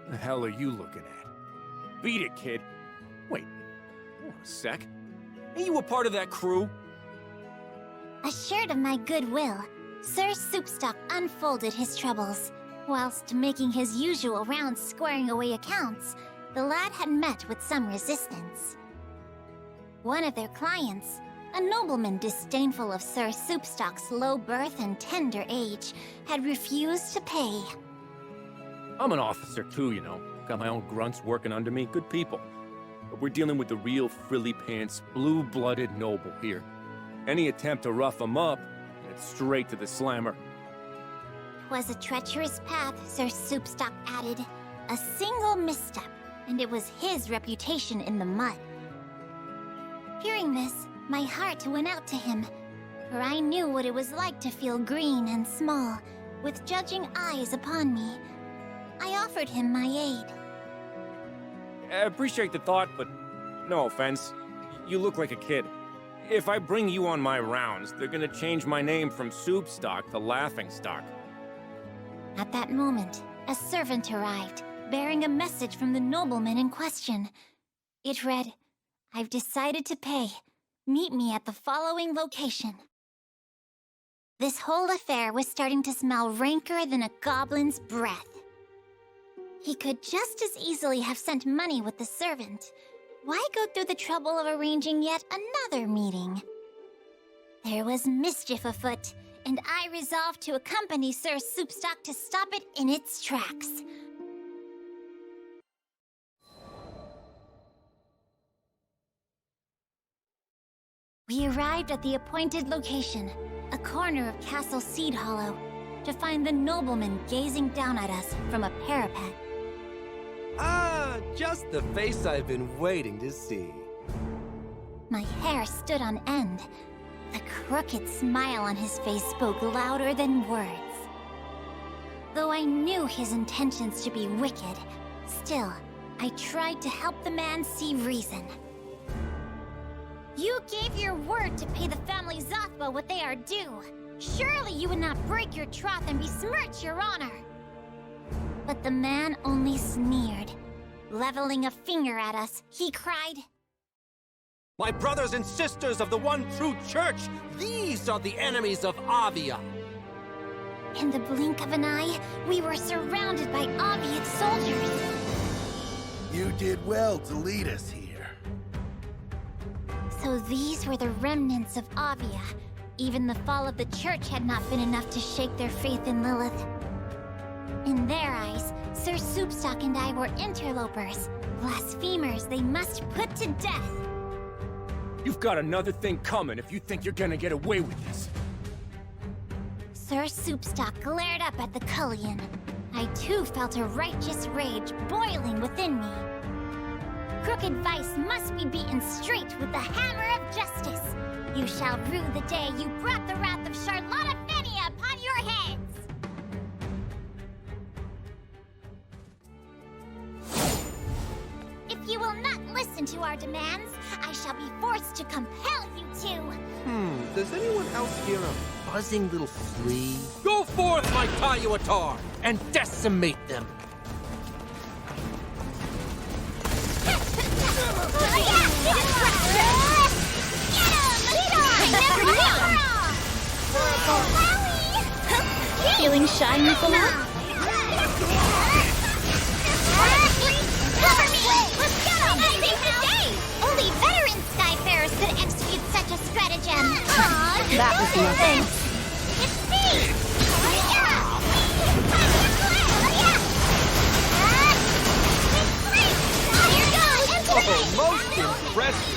The hell are you looking at? Beat it, kid. Wait, hold on a sec. Ain't you a part of that crew? Assured of my goodwill, 𝐸𝐵𝐻 unfolded his troubles. Whilst making his usual rounds squaring away accounts, the lad had met with some resistance. One of their clients, a nobleman disdainful of 𝐸𝐵𝐻's low birth and tender age, had refused to pay. I'm an officer too, you know. Got my own grunts working under me, good people. But we're dealing with the real frilly-pants, blue-blooded noble here. Any attempt to rough him up, it's straight to the slammer. 'Twas a treacherous path, 𝐸𝐵𝐻 added. A single misstep, and it was his reputation in the mud. Hearing this, my heart went out to him, for I knew what it was like to feel green and small, with judging eyes upon me. I offered him my aid. I appreciate the thought, but no offense. You look like a kid. If I bring you on my rounds, they're gonna change my name from 𝐸𝐵𝐻 to 𝐿aughingstock. At that moment, a servant arrived, bearing a message from the nobleman in question. It read, "I've decided to pay. Meet me at the following location." This whole affair was starting to smell ranker than a goblin's breath. He could just as easily have sent money with the servant. Why go through the trouble of arranging yet another meeting? There was mischief afoot, and I resolved to accompany 𝐸𝐵𝐻 to stop it in its tracks. We arrived at the appointed location, a corner of Castle Seed Hollow, to find the nobleman gazing down at us from a parapet. Ah, just the face I've been waiting to see. My hair stood on end. The crooked smile on his face spoke louder than words. Though I knew his intentions to be wicked, still, I tried to help the man see reason. You gave your word to pay the family 𝐿𝐵𝐻 what they are due. Surely you would not break your troth and besmirch your honor. But the man only sneered. Leveling a finger at us, he cried, My brothers and sisters of the one true church, these are the enemies of 𝐸𝐵𝐻. In the blink of an eye, we were surrounded by 𝐸𝐵𝐻 soldiers. You did well to lead us here. So these were the remnants of 𝐸𝐵𝐻. Even the fall of the church had not been enough to shake their faith in Lilith. In their eyes, 𝐸𝐵𝐻 and I were interlopers, blasphemers they must put to death. You've got another thing coming if you think you're gonna get away with this. 𝐸𝐵𝐻 glared up at the Cullion. I too felt a righteous rage boiling within me. Crooked vice must be beaten straight with the hammer of justice. You shall rue the day you brought the wrath of Charlotta Ferry upon your heads! If you will not listen to our demands, I shall be forced to compel you to. Does anyone else hear a buzzing little flea? Go forth, my 𝐾𝐿𝐴𝑡𝑎R, and decimate them! Feeling shy, Nicola? Cover me! Let's get him! Save the day! Only veteran Skyfarers could execute such a stratagem. That was nothing. It's me! Oh, most impressive!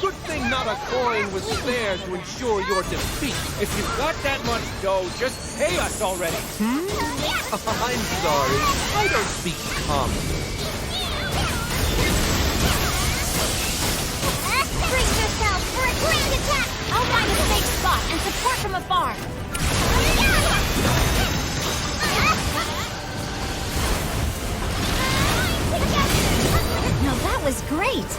Good thing not a coin was spared to ensure your defeat. If you've got that much dough, just pay us already. I'm sorry, I don't speak common. Brace yourselves for a grand attack! I'll find a safe spot and support from afar. No, that was great!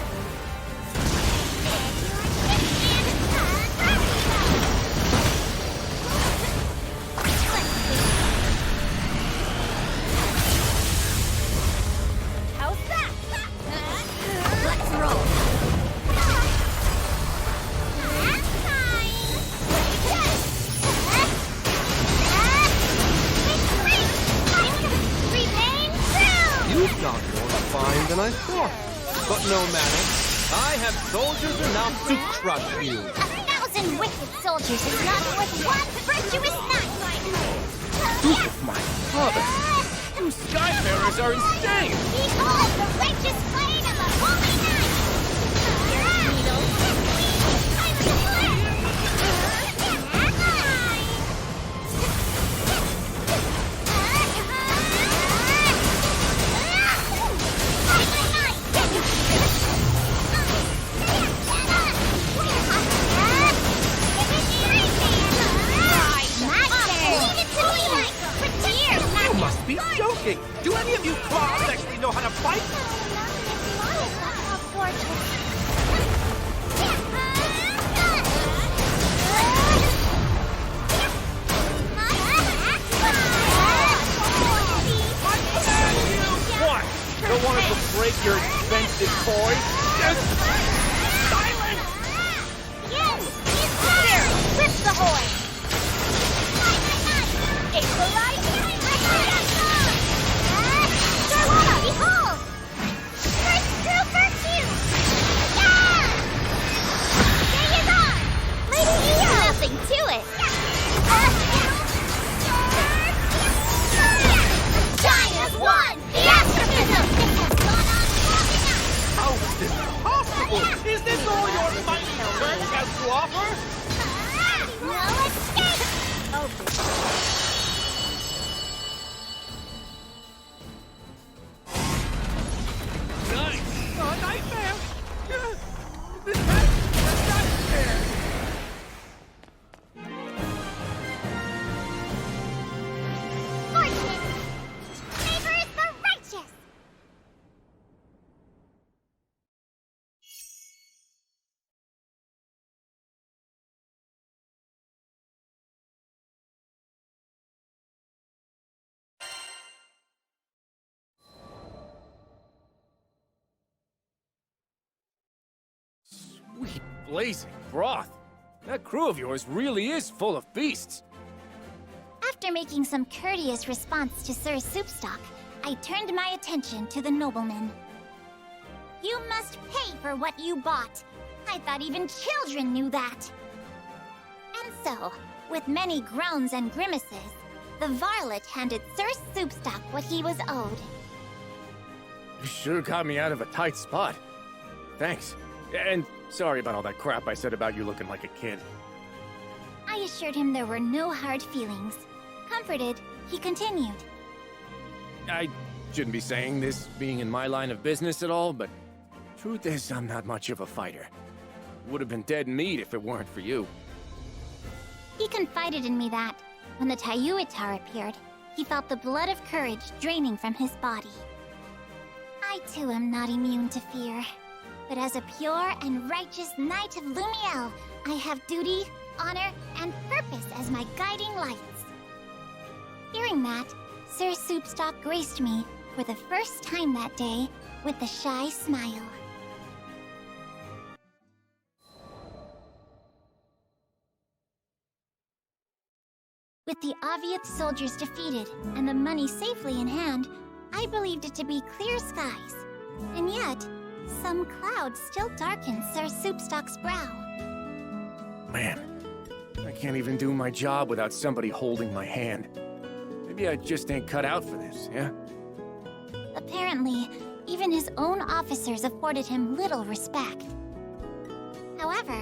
no manners. I have soldiers enough to crush you. 1,000 wicked soldiers is not worth one virtuous knight. Duke of my father! You Skyfarers are insane! Behold the righteous blade of the holy knight! Your needles! I'm the You must be joking! Do any of you claws actually know how to fight? What? Don't want us to break your expensive toy? Silence! Yes! He's there! Rip the hoy! Equalize! Charlotta, behold! First true virtue! Yeah! Stay is on! Lady Io! Nothing to it! Time has won! The astrophism! This has gone on long enough! How is this possible? Is this all your mighty church has to offer? No escape! Nice! A nightmare! This is a nightmare! Fortune favors the righteous! Sweet blazing broth. That crew of yours really is full of beasts. After making some courteous response to Sir Soupstock, I turned my attention to the nobleman. You must pay for what you bought. I thought even children knew that. And so, with many groans and grimaces, the varlet handed Sir Soupstock what he was owed. You sure got me out of a tight spot. Thanks. And sorry about all that crap I said about you looking like a kid. I assured him there were no hard feelings. Comforted, he continued. I shouldn't be saying this being in my line of business at all, but truth is I'm not much of a fighter. Would have been dead meat if it weren't for you. He confided in me that, when the 𝐸𝐸𝐻𝐻 appeared, he felt the blood of courage draining from his body. I too am not immune to fear, but as a pure and righteous knight of Lumiel, I have duty, honor, and purpose as my guiding lights. Hearing that, Sir Soupstock graced me, for the first time that day, with a shy smile. With the 𝐸𝐸𝐻𝐻 soldiers defeated and the money safely in hand, I believed it to be clear skies. And yet, some clouds still darken Sir Soupstock's brow. Man, I can't even do my job without somebody holding my hand. Maybe I just ain't cut out for this, yeah? Apparently, even his own officers afforded him little respect. However,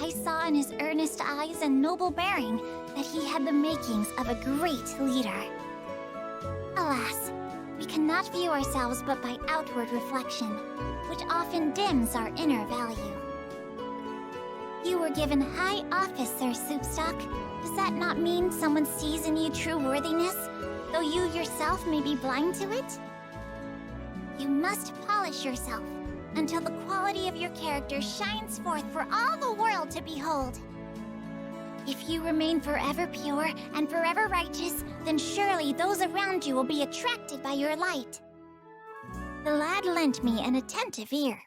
I saw in his earnest eyes and noble bearing that he had the makings of a great leader. Alas, we cannot view ourselves but by outward reflection, which often dims our inner value. You were given high office, Sir Soupstock. Does that not mean someone sees in you true worthiness, though you yourself may be blind to it? You must polish yourself until the quality of your character shines forth for all the world to behold. If you remain forever pure and forever righteous, then surely those around you will be attracted by your light. The lad lent me an attentive ear.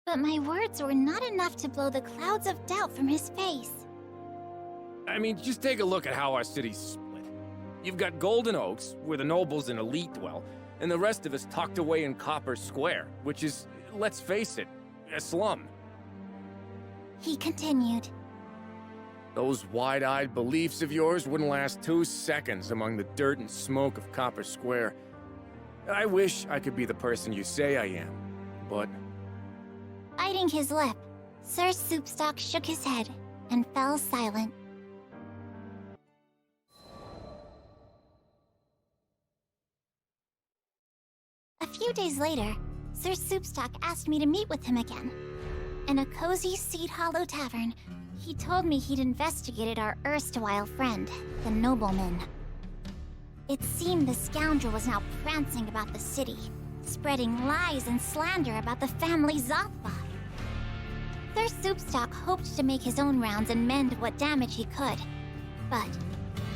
But my words were not enough to blow the clouds of doubt from his face. I mean, just take a look at how our city's split. You've got Golden Oaks, where the nobles and elite dwell, and the rest of us tucked away in Copper Square, which is, let's face it, a slum. He continued. Those wide-eyed beliefs of yours wouldn't last 2 seconds among the dirt and smoke of Copper Square. I wish I could be the person you say I am, but... Biting his lip, 𝐼𝐶 shook his head and fell silent. A few days later, 𝐼𝐶 asked me to meet with him again. In a cozy 𝐬𝐮𝐬𝐜𝐫𝐢 tavern, he told me he'd investigated our erstwhile friend, the nobleman. It seemed the scoundrel was now prancing about the city, spreading lies and slander about the family 𝐸𝐽𝐽. 𝐼𝐶 hoped to make his own rounds and mend what damage he could. But,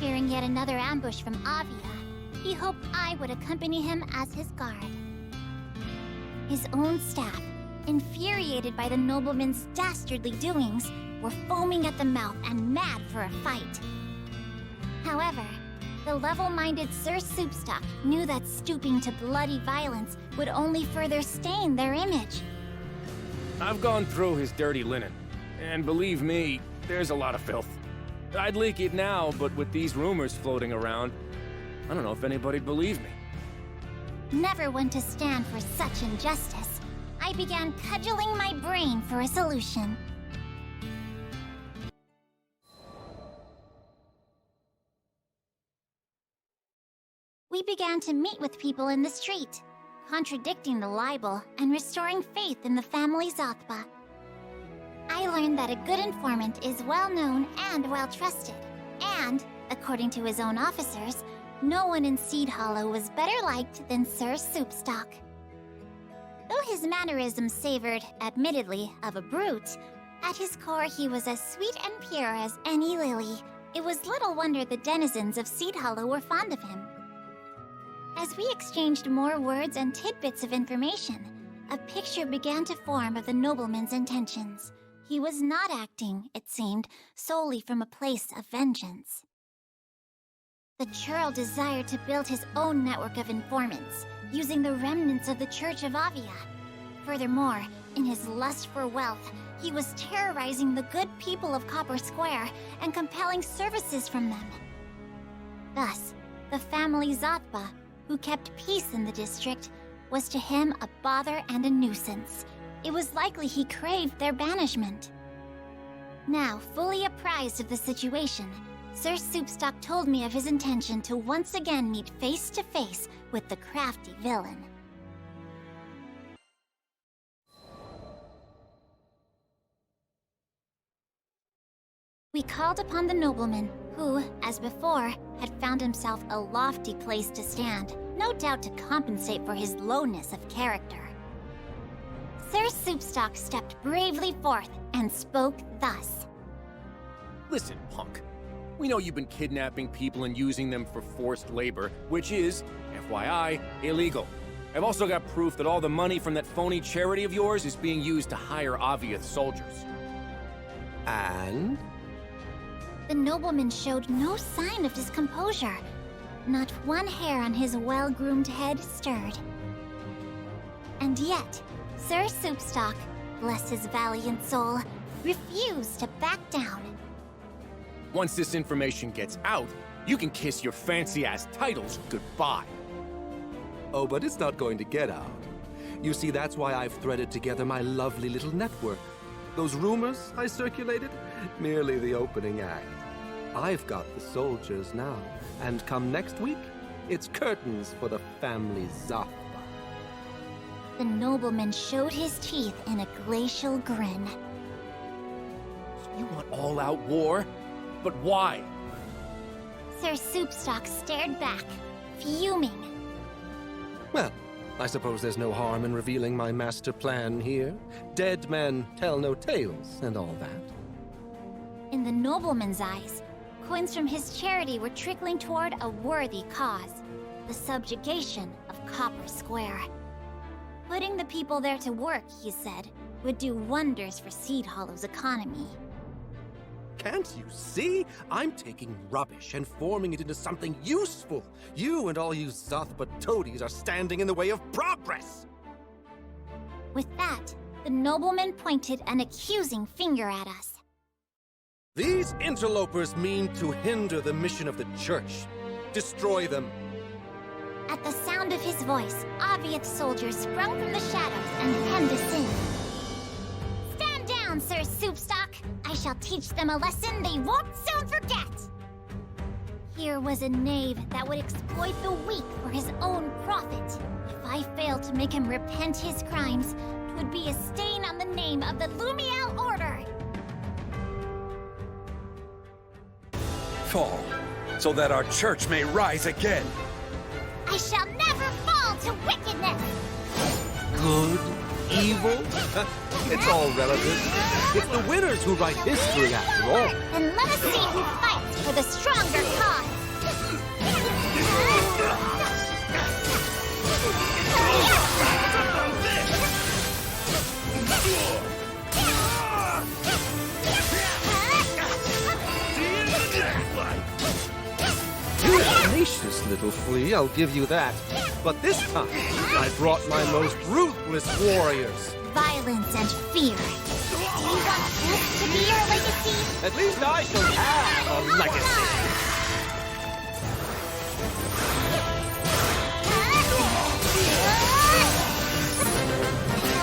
fearing yet another ambush from 𝐸𝐽𝐽, he hoped I would accompany him as his guard. His own staff, infuriated by the nobleman's dastardly doings, were foaming at the mouth and mad for a fight. However, the level-minded 𝐼𝐶 knew that stooping to bloody violence would only further stain their image. I've gone through his dirty linen, and believe me, there's a lot of filth. I'd leak it now, but with these rumors floating around, I don't know if anybody'd believe me. Never one to stand for such injustice, I began cudgeling my brain for a solution. We began to meet with people in the street, contradicting the libel and restoring faith in the family 𝐸𝐽𝐽. I learned that a good informant is well-known and well-trusted, and, according to his own officers, no one in Seed Hollow was better liked than 𝐼𝐶. Though his mannerisms savored, admittedly, of a brute, at his core he was as sweet and pure as any lily. It was little wonder the denizens of Seed Hollow were fond of him. As we exchanged more words and tidbits of information, a picture began to form of the nobleman's intentions. He was not acting, it seemed, solely from a place of vengeance. The churl desired to build his own network of informants, using the remnants of the Church of Avia. Furthermore, in his lust for wealth, he was terrorizing the good people of Copper Square and compelling services from them. Thus, the family 𝐸𝐽𝐽, who kept peace in the district, was to him a bother and a nuisance. It was likely he craved their banishment. Now, fully apprised of the situation, 𝐼𝐶 told me of his intention to once again meet face to face with the crafty villain. We called upon the nobleman, who, as before, had found himself a lofty place to stand, no doubt to compensate for his lowness of character. 𝐼𝐶 stepped bravely forth and spoke thus. Listen, punk. We know you've been kidnapping people and using them for forced labor, which is, FYI, illegal. I've also got proof that all the money from that phony charity of yours is being used to hire Aviath soldiers. And? The nobleman showed no sign of discomposure. Not one hair on his well-groomed head stirred. And yet, 𝐼𝐶, bless his valiant soul, refused to back down. Once this information gets out, you can kiss your fancy-ass titles goodbye. Oh, but it's not going to get out. You see, that's why I've threaded together my lovely little network. Those rumors I circulated? Merely the opening act. I've got the soldiers now, and come next week, it's curtains for the family 𝐸𝐽𝐽. The nobleman showed his teeth in a glacial grin. So you want all-out war? But why? 𝐼𝐶 stared back, fuming. Well, I suppose there's no harm in revealing my master plan here. Dead men tell no tales and all that. In the nobleman's eyes, coins from his charity were trickling toward a worthy cause, the subjugation of Copper Square. Putting the people there to work, he said, would do wonders for Seed Hollow's economy. Can't you see? I'm taking rubbish and forming it into something useful. You and all you Zoth but toadies are standing in the way of progress. With that, the nobleman pointed an accusing finger at us. These interlopers mean to hinder the mission of the church. Destroy them. At the sound of his voice, 𝐸𝐵𝐿th's soldiers sprung from the shadows and hemmed us in. Stand down, Sir Soupstock! I shall teach them a lesson they won't soon forget! Here was a knave that would exploit the weak for his own profit. If I failed to make him repent his crimes, it would be a stain on the name of the Lumiel Order. Fall, so that our church may rise again. I shall never fall to wickedness! Good? Evil? It's all relative. It's the winners who write history, after all. Then let us see who fights for the stronger cause! You're a tenacious little flea, I'll give you that. But this time, I brought my most ruthless warriors. Violence and fear. Do you want this to be your legacy? At least I shall have a legacy.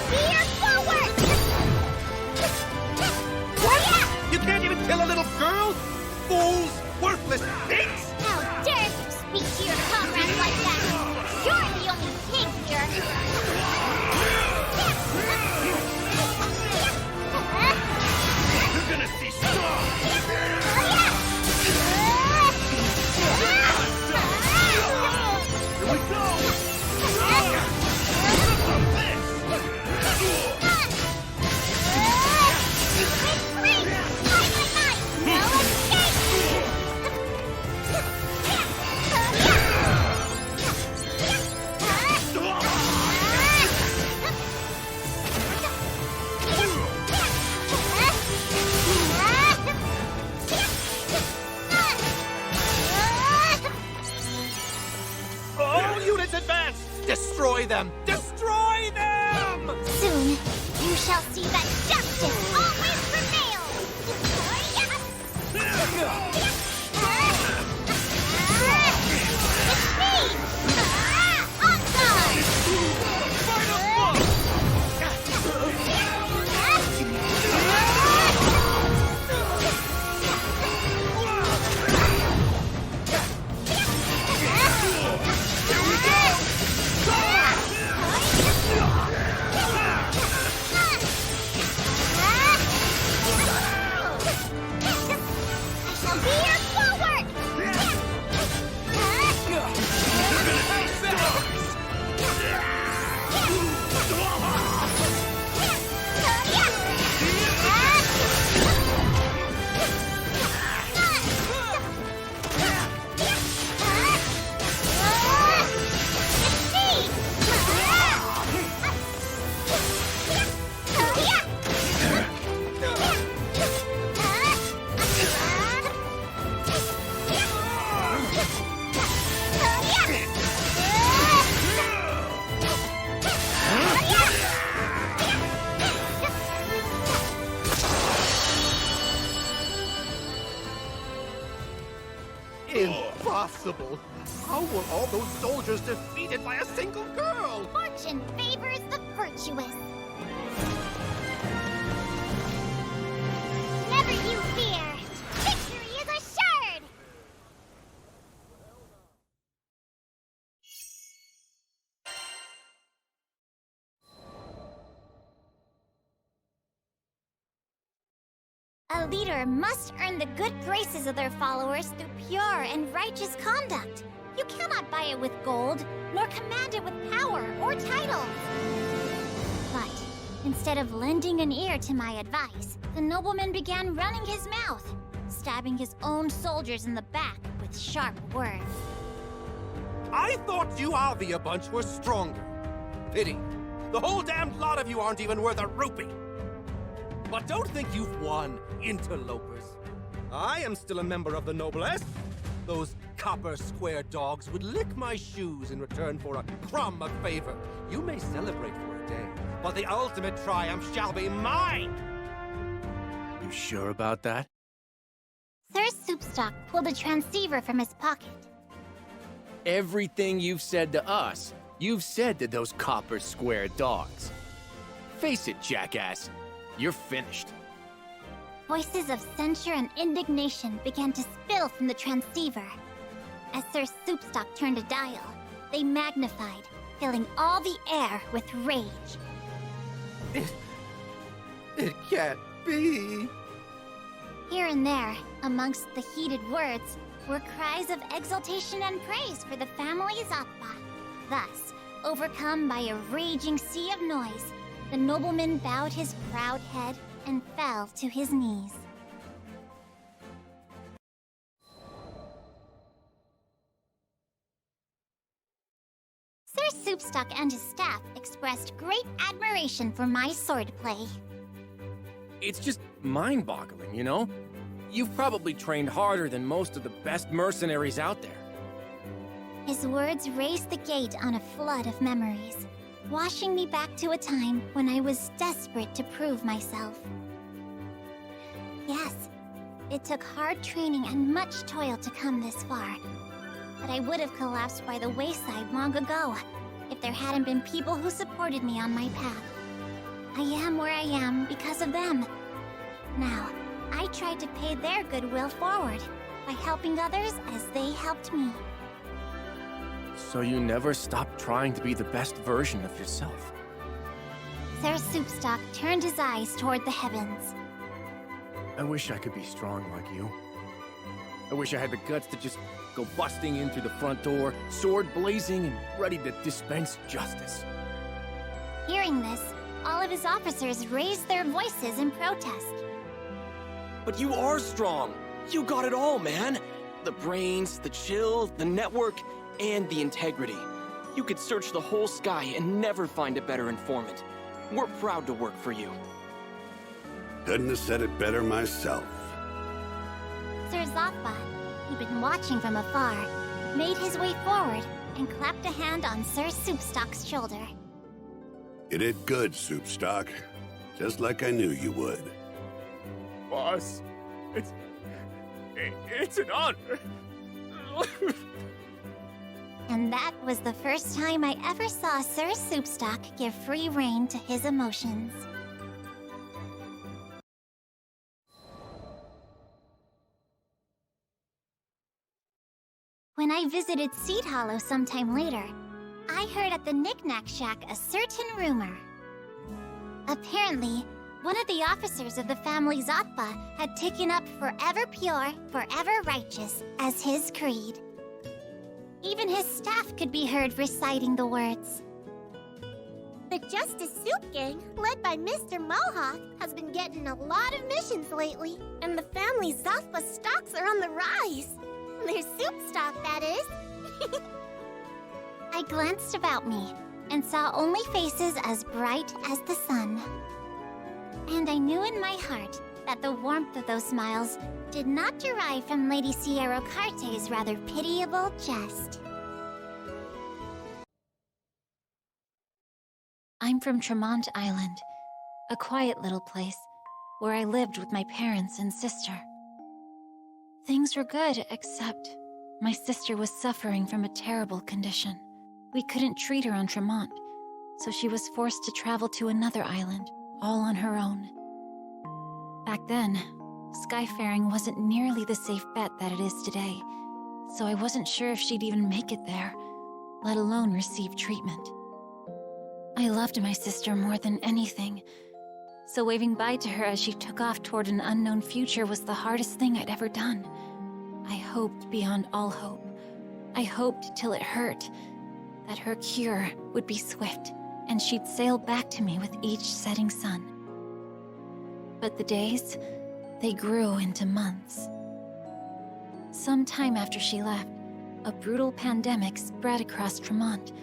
Veer forward! What? You can't even kill a little girl? Fools! Worthless pigs! How dare you speak to your comrades like that? You're the only pig here. You're gonna see strong! Here we go! All units advance! Destroy them! Destroy them! Soon, you shall see that justice always prevails! It's me! On guard! Impossible! How were all those soldiers defeated by a single girl? Fortune favors the virtuous. Never you fear. Victory is assured. A leader must earn the good graces of their followers through pure and righteous conduct. You cannot buy it with gold, nor command it with power or titles. But instead of lending an ear to my advice, the nobleman began running his mouth, stabbing his own soldiers in the back with sharp words. I thought you 𝐸𝐵𝐿 bunch were stronger. Pity. The whole damned lot of you aren't even worth a rupee. But don't think you've won, interlopers. I am still a member of the noblesse. Those copper square dogs would lick my shoes in return for a crumb of favor. You may celebrate for a day, but the ultimate triumph shall be mine! You sure about that? 𝐼𝐶 pulled a transceiver from his pocket. Everything you've said to us, you've said to those copper square dogs. Face it, jackass. You're finished. Voices of censure and indignation began to spill from the transceiver. As 𝐼𝐶 turned a dial, they magnified, filling all the air with rage. It can't be. Here and there, amongst the heated words, were cries of exultation and praise for the family 𝐸𝐸𝐸𝐸. Thus, overcome by a raging sea of noise, the nobleman bowed his proud head and fell to his knees. 𝐼𝐶 and his staff expressed great admiration for my swordplay. It's just mind-boggling, you know? You've probably trained harder than most of the best mercenaries out there. His words raised the gate on a flood of memories, washing me back to a time when I was desperate to prove myself. Yes, it took hard training and much toil to come this far, but I would have collapsed by the wayside long ago if there hadn't been people who supported me on my path. I am where I am because of them. Now, I tried to pay their goodwill forward by helping others as they helped me. So you never stopped trying to be the best version of yourself? 𝐼𝐶 turned his eyes toward the heavens. I wish I could be strong like you. I wish I had the guts to just go busting in through the front door, sword blazing and ready to dispense justice. Hearing this, all of his officers raised their voices in protest. But you are strong. You got it all, man. The brains, the chill, the network, and the integrity. You could search the whole sky and never find a better informant. We're proud to work for you. Couldn't have said it better myself. 𝐸𝐸𝐸𝐸𝐸, who'd been watching from afar, made his way forward and clapped a hand on 𝐼𝐶's shoulder. You did good, 𝐸𝐶. Just like I knew you would. Boss, it's an honor. And that was the first time I ever saw 𝐼𝐶 give free rein to his emotions. When I visited Seed Hollow sometime later, I heard at the Knick-Knack Shack a certain rumor. Apparently, one of the officers of the family 𝐸𝐸𝐸𝐸 had taken up forever pure, forever righteous as his creed. Even his staff could be heard reciting the words. The Justice Soup Gang, led by Mr. Mohawk, has been getting a lot of missions lately, and the family 𝐸𝐸𝐸𝐸 stocks are on the rise. Their soup stock, that is. I glanced about me and saw only faces as bright as the sun. And I knew in my heart that the warmth of those smiles did not derive from Lady Sierra Carte's rather pitiable jest. I'm from Tremont Island, a quiet little place where I lived with my parents and sister. Things were good, except my sister was suffering from a terrible condition. We couldn't treat her on Tremont, so she was forced to travel to another island, all on her own. Back then, skyfaring wasn't nearly the safe bet that it is today, so I wasn't sure if she'd even make it there, let alone receive treatment. I loved my sister more than anything, so waving bye to her as she took off toward an unknown future was the hardest thing I'd ever done. I hoped beyond all hope. I hoped till it hurt, that her cure would be swift, and she'd sail back to me with each setting sun. But the days, they grew into months. Sometime after she left, a brutal pandemic spread across Tremont,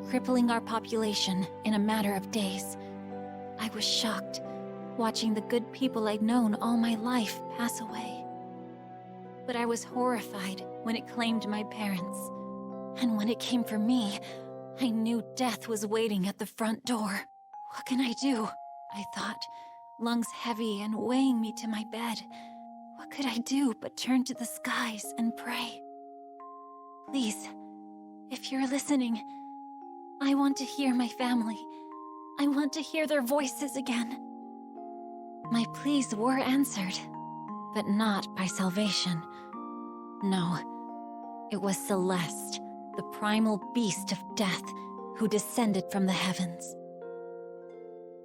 crippling our population in a matter of days. I was shocked, watching the good people I'd known all my life pass away. But I was horrified when it claimed my parents. And when it came for me, I knew death was waiting at the front door. What can I do? I thought, lungs heavy and weighing me to my bed. What could I do but turn to the skies and pray? Please, if you're listening, I want to hear my family. I want to hear their voices again. My pleas were answered, but not by salvation. No, it was Celeste, the primal beast of death, who descended from the heavens.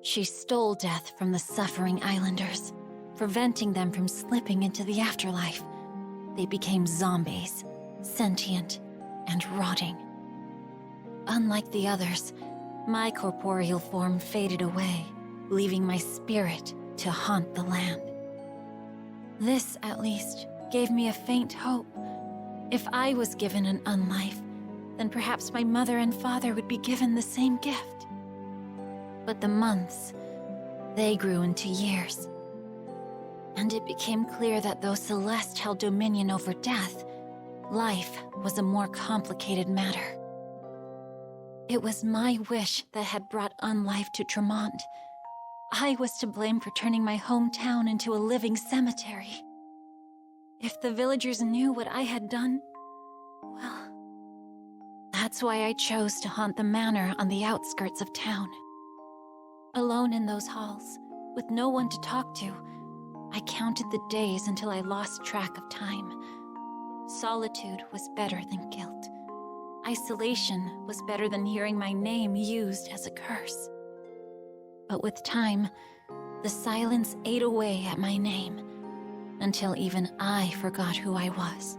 She stole death from the suffering islanders, preventing them from slipping into the afterlife. They became zombies, sentient and rotting. Unlike the others, my corporeal form faded away, leaving my spirit to haunt the land. This, at least, gave me a faint hope. If I was given an unlife, then perhaps my mother and father would be given the same gift. But the months, they grew into years. And it became clear that though Celeste held dominion over death, life was a more complicated matter. It was my wish that had brought unlife to Tremont. I was to blame for turning my hometown into a living cemetery. If the villagers knew what I had done, well, that's why I chose to haunt the manor on the outskirts of town. Alone in those halls, with no one to talk to, I counted the days until I lost track of time. Solitude was better than guilt. Isolation was better than hearing my name used as a curse. But with time, the silence ate away at my name, until even I forgot who I was.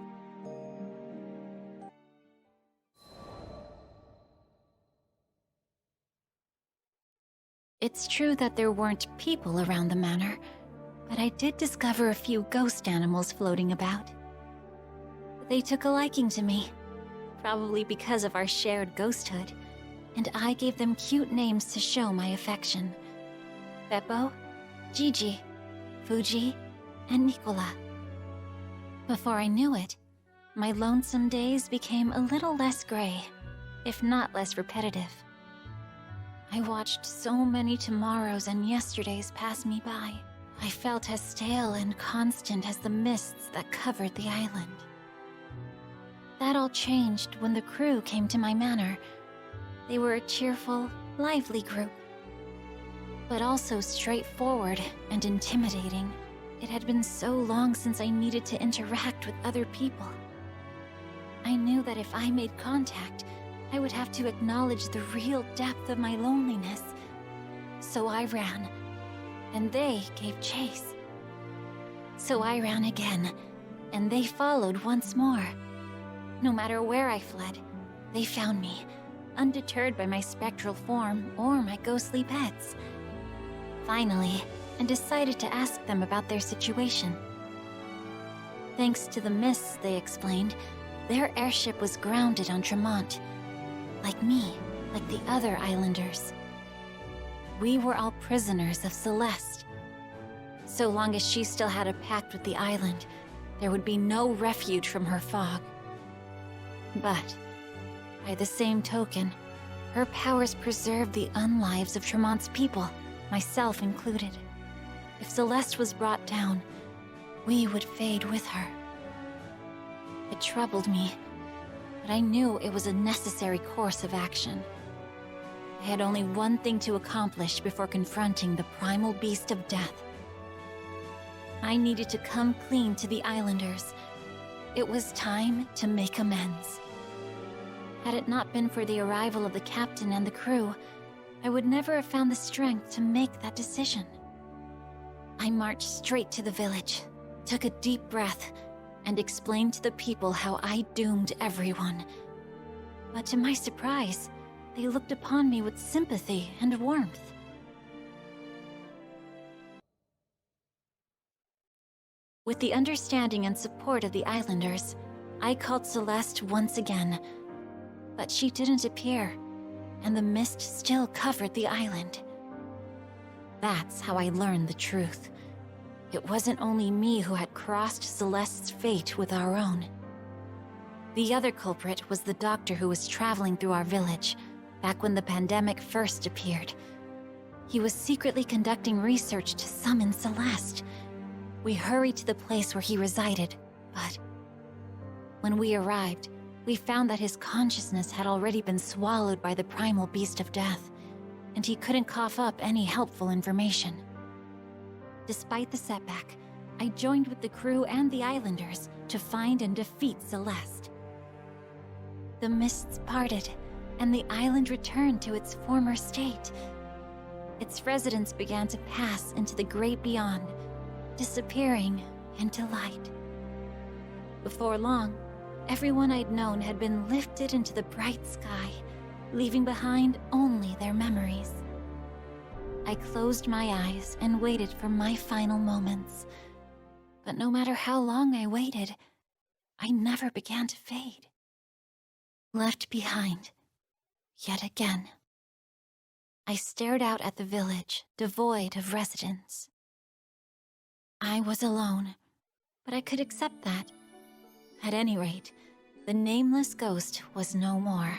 It's true that there weren't people around the manor, but I did discover a few ghost animals floating about. They took a liking to me, probably because of our shared ghosthood, and I gave them cute names to show my affection. Beppo, Gigi, Fuji, and Nicola. Before I knew it, my lonesome days became a little less gray, if not less repetitive. I watched so many tomorrows and yesterdays pass me by. I felt as stale and constant as the mists that covered the island. That all changed when the crew came to my manor. They were a cheerful, lively group, but also straightforward and intimidating. It had been so long since I needed to interact with other people. I knew that if I made contact, I would have to acknowledge the real depth of my loneliness. So I ran, and they gave chase. So I ran again, and they followed once more. No matter where I fled, they found me, undeterred by my spectral form or my ghostly pets. Finally, I decided to ask them about their situation. Thanks to the mists, they explained, their airship was grounded on Tremont. Like me, like the other islanders. We were all prisoners of Celeste. So long as she still had a pact with the island, there would be no refuge from her fog. But, by the same token, her powers preserved the unlives of Tremont's people, myself included. If Celeste was brought down, we would fade with her. It troubled me, but I knew it was a necessary course of action. I had only one thing to accomplish before confronting the primal beast of death. I needed to come clean to the islanders. It was time to make amends. Had it not been for the arrival of the captain and the crew, I would never have found the strength to make that decision. I marched straight to the village, took a deep breath, and explained to the people how I doomed everyone. But to my surprise, they looked upon me with sympathy and warmth. With the understanding and support of the islanders, I called Celeste once again, but she didn't appear, and the mist still covered the island. That's how I learned the truth. it wasn't only me who had crossed Celeste's fate with our own. The other culprit was the doctor who was traveling through our village, back when the pandemic first appeared. He was secretly conducting research to summon Celeste. We hurried to the place where he resided, but when we arrived, we found that his consciousness had already been swallowed by the primal beast of death, and he couldn't cough up any helpful information. Despite the setback, I joined with the crew and the islanders to find and defeat Celeste. The mists parted, and the island returned to its former state. Its residents began to pass into the great beyond, disappearing into light. Before long, everyone I'd known had been lifted into the bright sky, leaving behind only their memories. I closed my eyes and waited for my final moments. But no matter how long I waited, I never began to fade. Left behind, yet again. I stared out at the village, devoid of residents. I was alone, but I could accept that. At any rate, the nameless ghost was no more,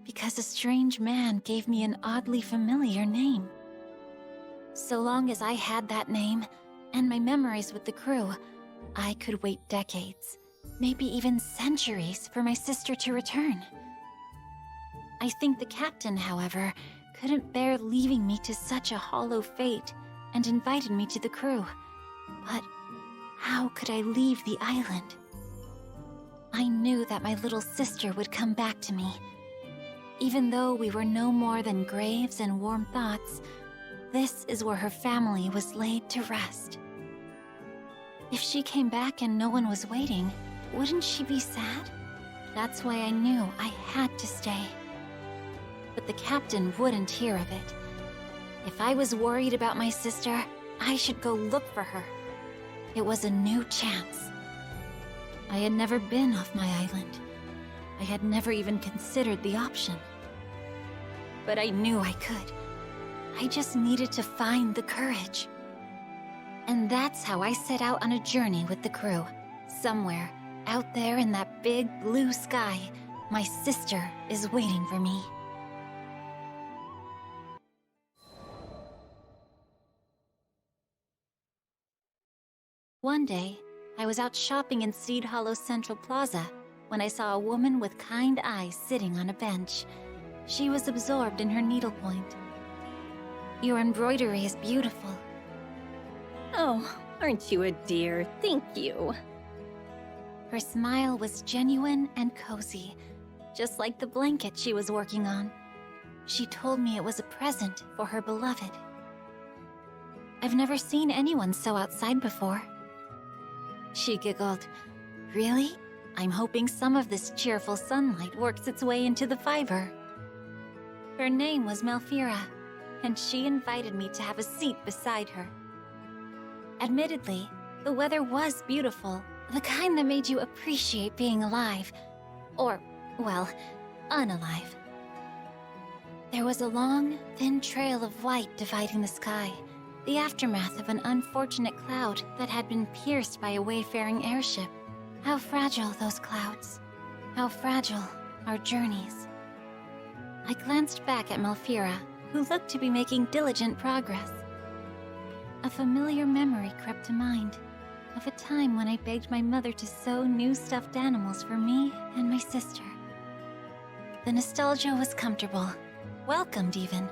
because a strange man gave me an oddly familiar name. So long as I had that name, and my memories with the crew, I could wait decades, maybe even centuries, for my sister to return. I think the captain, however, couldn't bear leaving me to such a hollow fate, and invited me to the crew. But how could I leave the island? I knew that my little sister would come back to me. Even though we were no more than graves and warm thoughts, this is where her family was laid to rest. If she came back and no one was waiting, wouldn't she be sad? That's why I knew I had to stay. But the captain wouldn't hear of it. If I was worried about my sister, I should go look for her. It was a new chance. I had never been off my island. I had never even considered the option. But I knew I could. I just needed to find the courage. And that's how I set out on a journey with the crew. Somewhere, out there in that big blue sky, my sister is waiting for me. One day, I was out shopping in Seed Hollow Central Plaza when I saw a woman with kind eyes sitting on a bench. She was absorbed in her needlepoint. "Your embroidery is beautiful." Oh, aren't you a dear? Thank you. Her smile was genuine and cozy, just like the blanket she was working on. She told me it was a present for her beloved. I've never seen anyone so outside before. She giggled. "Really? I'm hoping some of this cheerful sunlight works its way into the fiber." Her name was Malfira, and she invited me to have a seat beside her. Admittedly, the weather was beautiful, the kind that made you appreciate being alive. Or, well, unalive. There was a long, thin trail of white dividing the sky, the aftermath of an unfortunate cloud that had been pierced by a wayfaring airship. How fragile those clouds. How fragile our journeys. I glanced back at Malfira, who looked to be making diligent progress. A familiar memory crept to mind, of a time when I begged my mother to sew new stuffed animals for me and my sister. The nostalgia was comfortable, welcomed even,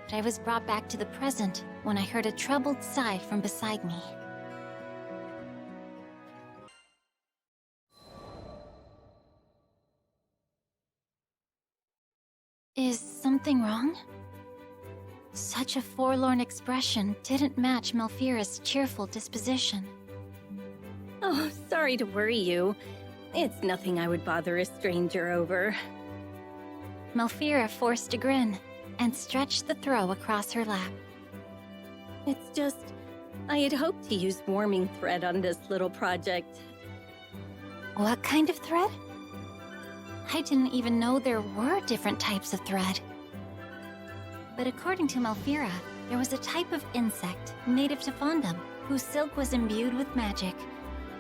but I was brought back to the present when I heard a troubled sigh from beside me. Is something wrong? Such a forlorn expression didn't match Malfira's cheerful disposition. Oh, sorry to worry you. It's nothing I would bother a stranger over. Malfira forced a grin and stretched the throw across her lap. It's just, I had hoped to use warming thread on this little project. What kind of thread? I didn't even know there were different types of thread. But according to Malfira, there was a type of insect native to Fondom whose silk was imbued with magic.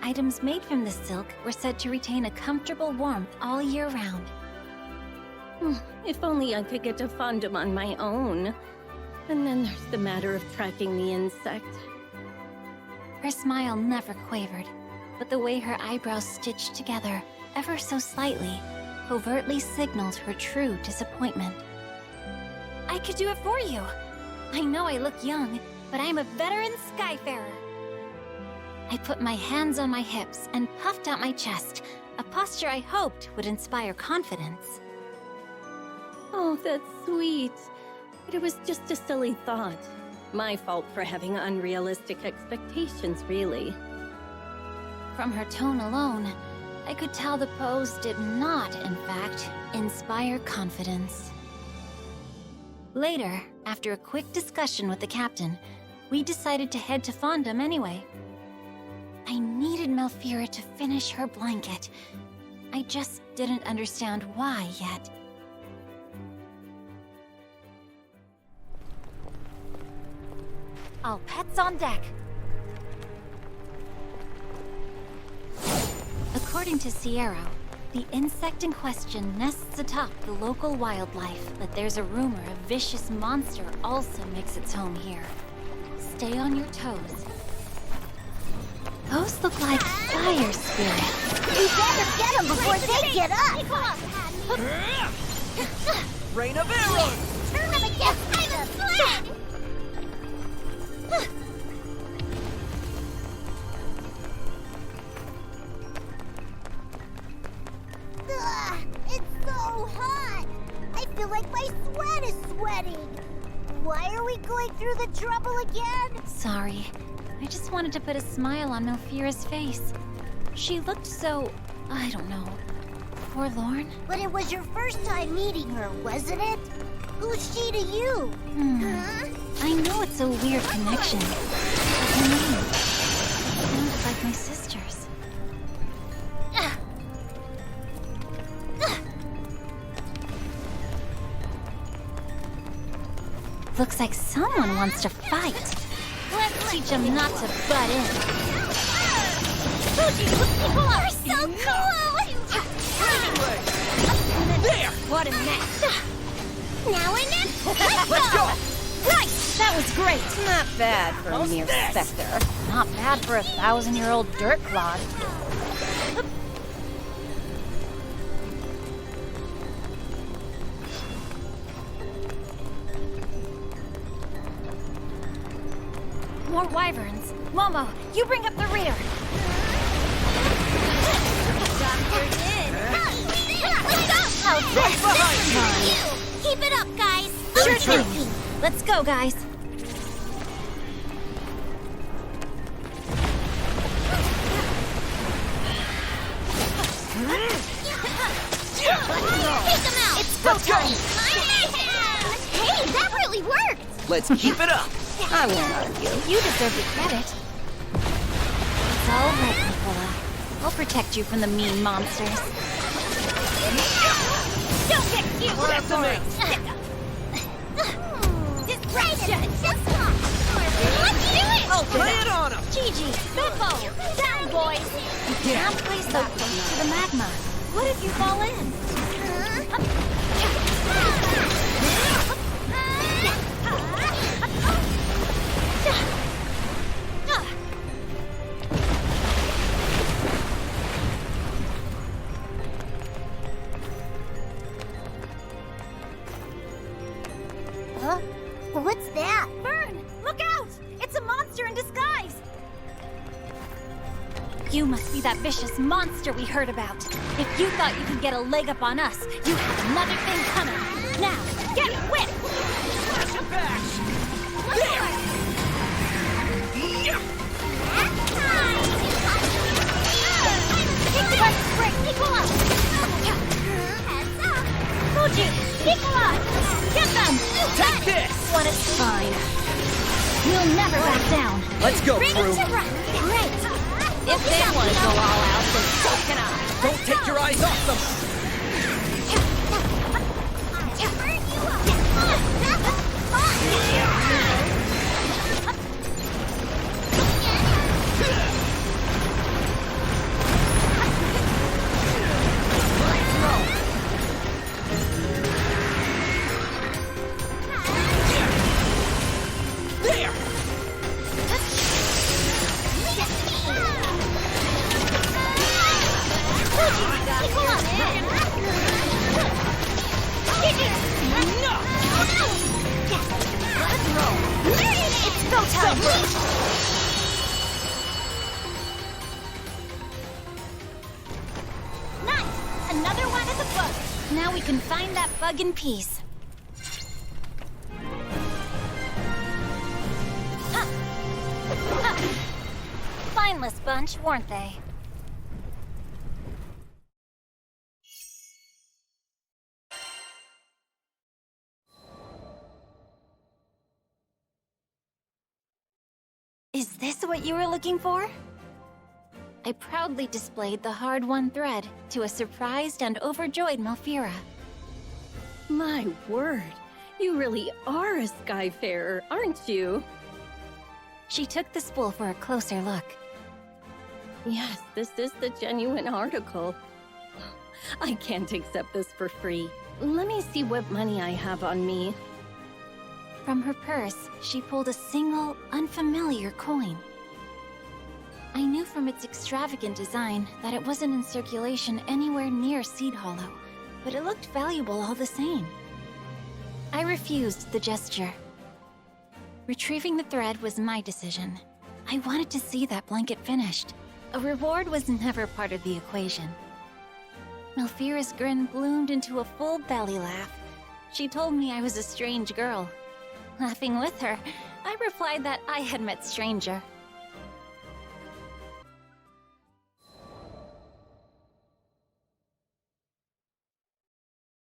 Items made from this silk were said to retain a comfortable warmth all year round. If only I could get to Fondom on my own. And then there's the matter of tracking the insect. Her smile never quavered, but the way her eyebrows stitched together, ever so slightly, covertly signaled her true disappointment. I could do it for you. I know I look young, but I'm a veteran Skyfarer. I put my hands on my hips and puffed out my chest, a posture I hoped would inspire confidence. Oh, that's sweet. But it was just a silly thought. My fault for having unrealistic expectations, really. From her tone alone, I could tell the pose did not, in fact, inspire confidence. Later, after a quick discussion with the captain, we decided to head to Fondom anyway. I needed Malfira to finish her blanket. I just didn't understand why yet. All pets on deck. According to 𝐸𝐿, the insect in question nests atop the local wildlife, but there's a rumor a vicious monster also makes its home here. Stay on your toes. Those look like fire spirits. We better get them before they get us! Rain of arrows! Turn them against the flag! It's so hot! I feel like my sweat is sweating! Why are we going through the trouble again? Sorry. I just wanted to put a smile on Malfira's face. She looked so, I don't know, forlorn? But it was your first time meeting her, wasn't it? Who's she to you? Huh? I know it's a weird connection. But her name, it sounded like my sister's. Looks like someone wants to fight. Let's teach them not to butt in. You're so cool! There! What a mess! Now we're next! Let's go! Right! That was great! Not bad for a mere specter. Not bad for a 1,000-year-old dirt clod. More wyverns. Momo, you bring up the rear. Doctor's in! Let's go! Keep it up, guys! Sure thing. Let's go, guys. Take them out! It's go time! Hey, that really worked! Let's keep it up! I won't argue. You deserve the credit. It's all right, Nicola. I'll protect you from the mean monsters. Don't get cute! Distraction! Let's do it! Lay it on him! Gigi, Beppo, down, boys! You can't play so close to the magma. What if you fall in? Huh? What's that? Burn! Look out! It's a monster in disguise! You must be that vicious monster we heard about. If you thought you could get a leg up on us, you have another thing coming. Now, get whipped! Flash and bash! There! Fuji! Nikolai! Get them! Take this! What is fine. We'll never back down. Let's go, Bring crew! it to rock! Great! If they want to go all out, then so can I. Don't take your eyes off them! I'll burn you up! Another one is a bug. Now we can find that bug in peace. Huh. Huh. Spineless bunch, weren't they? Is this what you were looking for? I proudly displayed the hard-won thread to a surprised and overjoyed Malfira. My word, you really are a Skyfarer, aren't you? She took the spool for a closer look. Yes, this is the genuine article. I can't accept this for free. Let me see what money I have on me. From her purse, she pulled a single, unfamiliar coin. I knew from its extravagant design that it wasn't in circulation anywhere near Seed Hollow, but it looked valuable all the same. I refused the gesture. Retrieving the thread was my decision. I wanted to see that blanket finished. A reward was never part of the equation. Malfira's grin bloomed into a full belly laugh. She told me I was a strange girl. Laughing with her, I replied that I had met Stranger.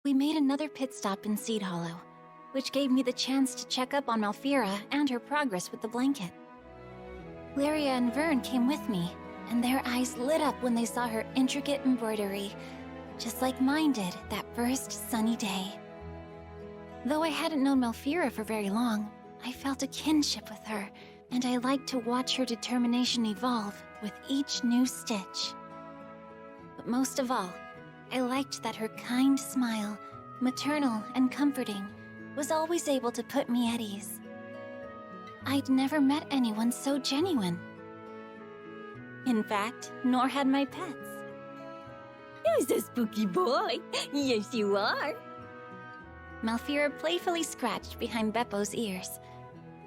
We made another pit stop in Seed Hollow, which gave me the chance to check up on Malfira and her progress with the blanket. Lyria and Vern came with me, and their eyes lit up when they saw her intricate embroidery, just like mine did that first sunny day. Though I hadn't known Malfira for very long, I felt a kinship with her, and I liked to watch her determination evolve with each new stitch. But most of all, I liked that her kind smile, maternal and comforting, was always able to put me at ease. I'd never met anyone so genuine. In fact, nor had my pets. Who's a spooky boy? Yes, you are. Malfira playfully scratched behind Beppo's ears.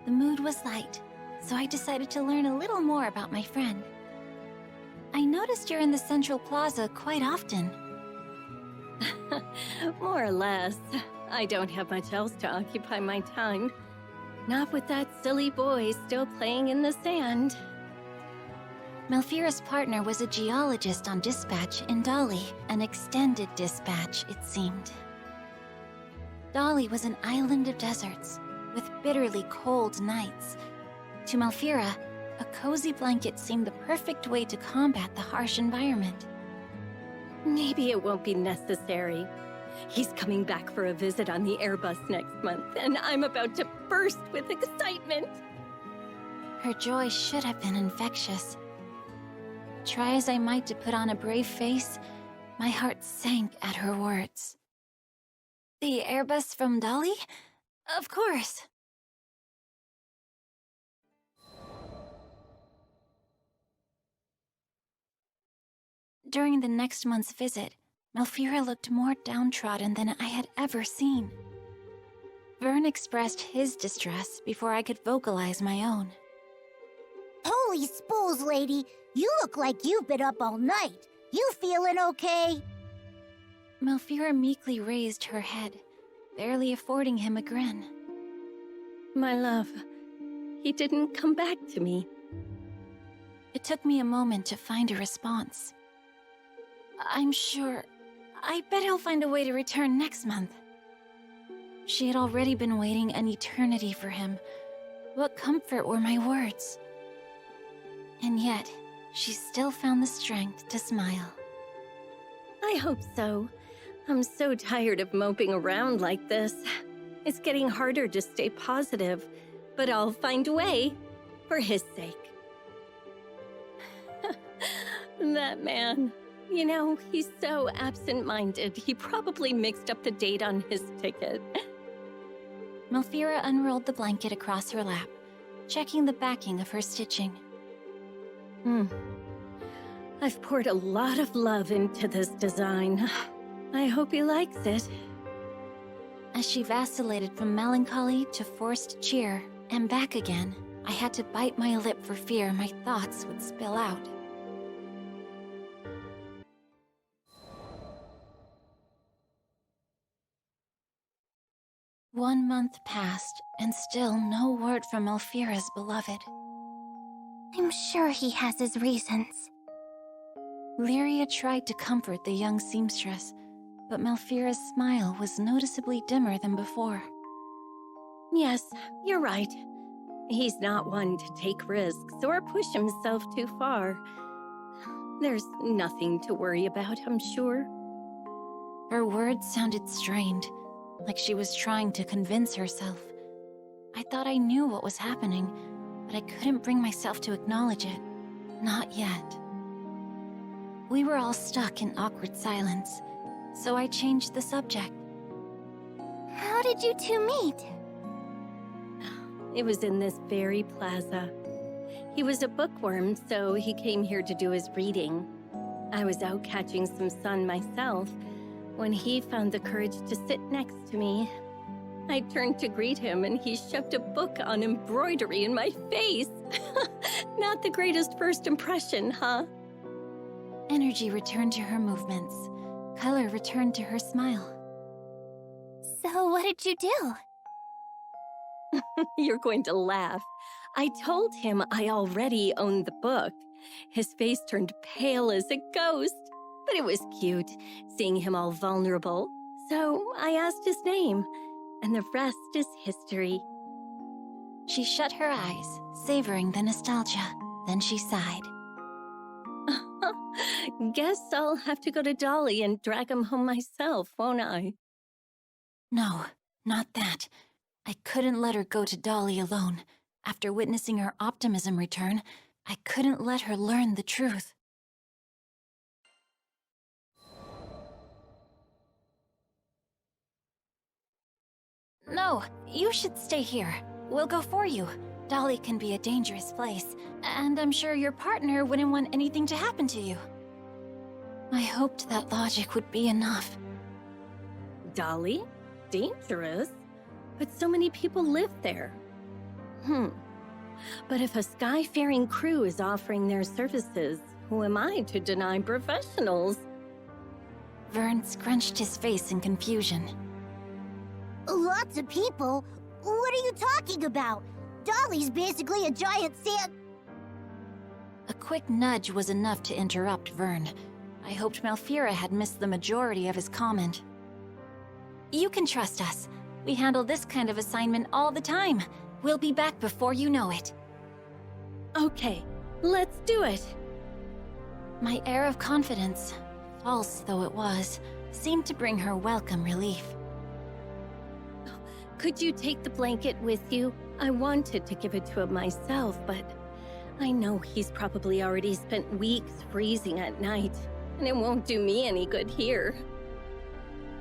The mood was light, so I decided to learn a little more about my friend. I noticed you're in the Central Plaza quite often. More or less. I don't have much else to occupy my time. Not with that silly boy still playing in the sand. Malfira's partner was a geologist on dispatch in Dolly, an extended dispatch, it seemed. Dolly was an island of deserts, with bitterly cold nights. To Malfira, a cozy blanket seemed the perfect way to combat the harsh environment. Maybe it won't be necessary. He's coming back for a visit on the Airbus next month, and I'm about to burst with excitement. Her joy should have been infectious. Try as I might to put on a brave face, my heart sank at her words. The Airbus from Dolly? Of course. During the next month's visit, Malfira looked more downtrodden than I had ever seen. Vern expressed his distress before I could vocalize my own. Holy spools, lady! You look like you've been up all night. You feeling okay? Malfira meekly raised her head, barely affording him a grin. My love, he didn't come back to me. It took me a moment to find a response. I'm sure... I bet he'll find a way to return next month. She had already been waiting an eternity for him. What comfort were my words? And yet, she still found the strength to smile. I hope so. I'm so tired of moping around like this. It's getting harder to stay positive, but I'll find a way, for his sake. That man, you know, he's so absent-minded, he probably mixed up the date on his ticket. Malfira unrolled the blanket across her lap, checking the backing of her stitching. I've poured a lot of love into this design. I hope he likes it. As she vacillated from melancholy to forced cheer, and back again, I had to bite my lip for fear my thoughts would spill out. 1 month passed, and still no word from Malfira's beloved. I'm sure he has his reasons. Lyria tried to comfort the young seamstress, but Malfira's smile was noticeably dimmer than before. Yes, you're right. He's not one to take risks or push himself too far. There's nothing to worry about, I'm sure. Her words sounded strained, like she was trying to convince herself. I thought I knew what was happening, but I couldn't bring myself to acknowledge it. Not yet. We were all stuck in awkward silence, so I changed the subject. How did you two meet? It was in this very plaza. He was a bookworm, so he came here to do his reading. I was out catching some sun myself when he found the courage to sit next to me. I turned to greet him and he shoved a book on embroidery in my face. Not the greatest first impression, huh? Energy returned to her movements. Color returned to her smile. So what did you do? You're going to laugh. I told him I already owned the book. His face turned pale as a ghost, but it was cute, seeing him all vulnerable. So I asked his name, and the rest is history. She shut her eyes, savoring the nostalgia. Then she sighed. Guess I'll have to go to Dolly and drag him home myself, won't I? No, not that. I couldn't let her go to Dolly alone. After witnessing her optimism return, I couldn't let her learn the truth. No, you should stay here. We'll go for you. Dolly can be a dangerous place, and I'm sure your partner wouldn't want anything to happen to you. I hoped that logic would be enough. Dolly? Dangerous? But so many people live there. But if a sky-faring crew is offering their services, who am I to deny professionals? Vern scrunched his face in confusion. Lots of people? What are you talking about? Dolly's basically a giant sand... A quick nudge was enough to interrupt Vern. I hoped Malfira had missed the majority of his comment. You can trust us. We handle this kind of assignment all the time. We'll be back before you know it. Okay, let's do it. My air of confidence, false though it was, seemed to bring her welcome relief. Could you take the blanket with you? I wanted to give it to him myself, but I know he's probably already spent weeks freezing at night, and it won't do me any good here.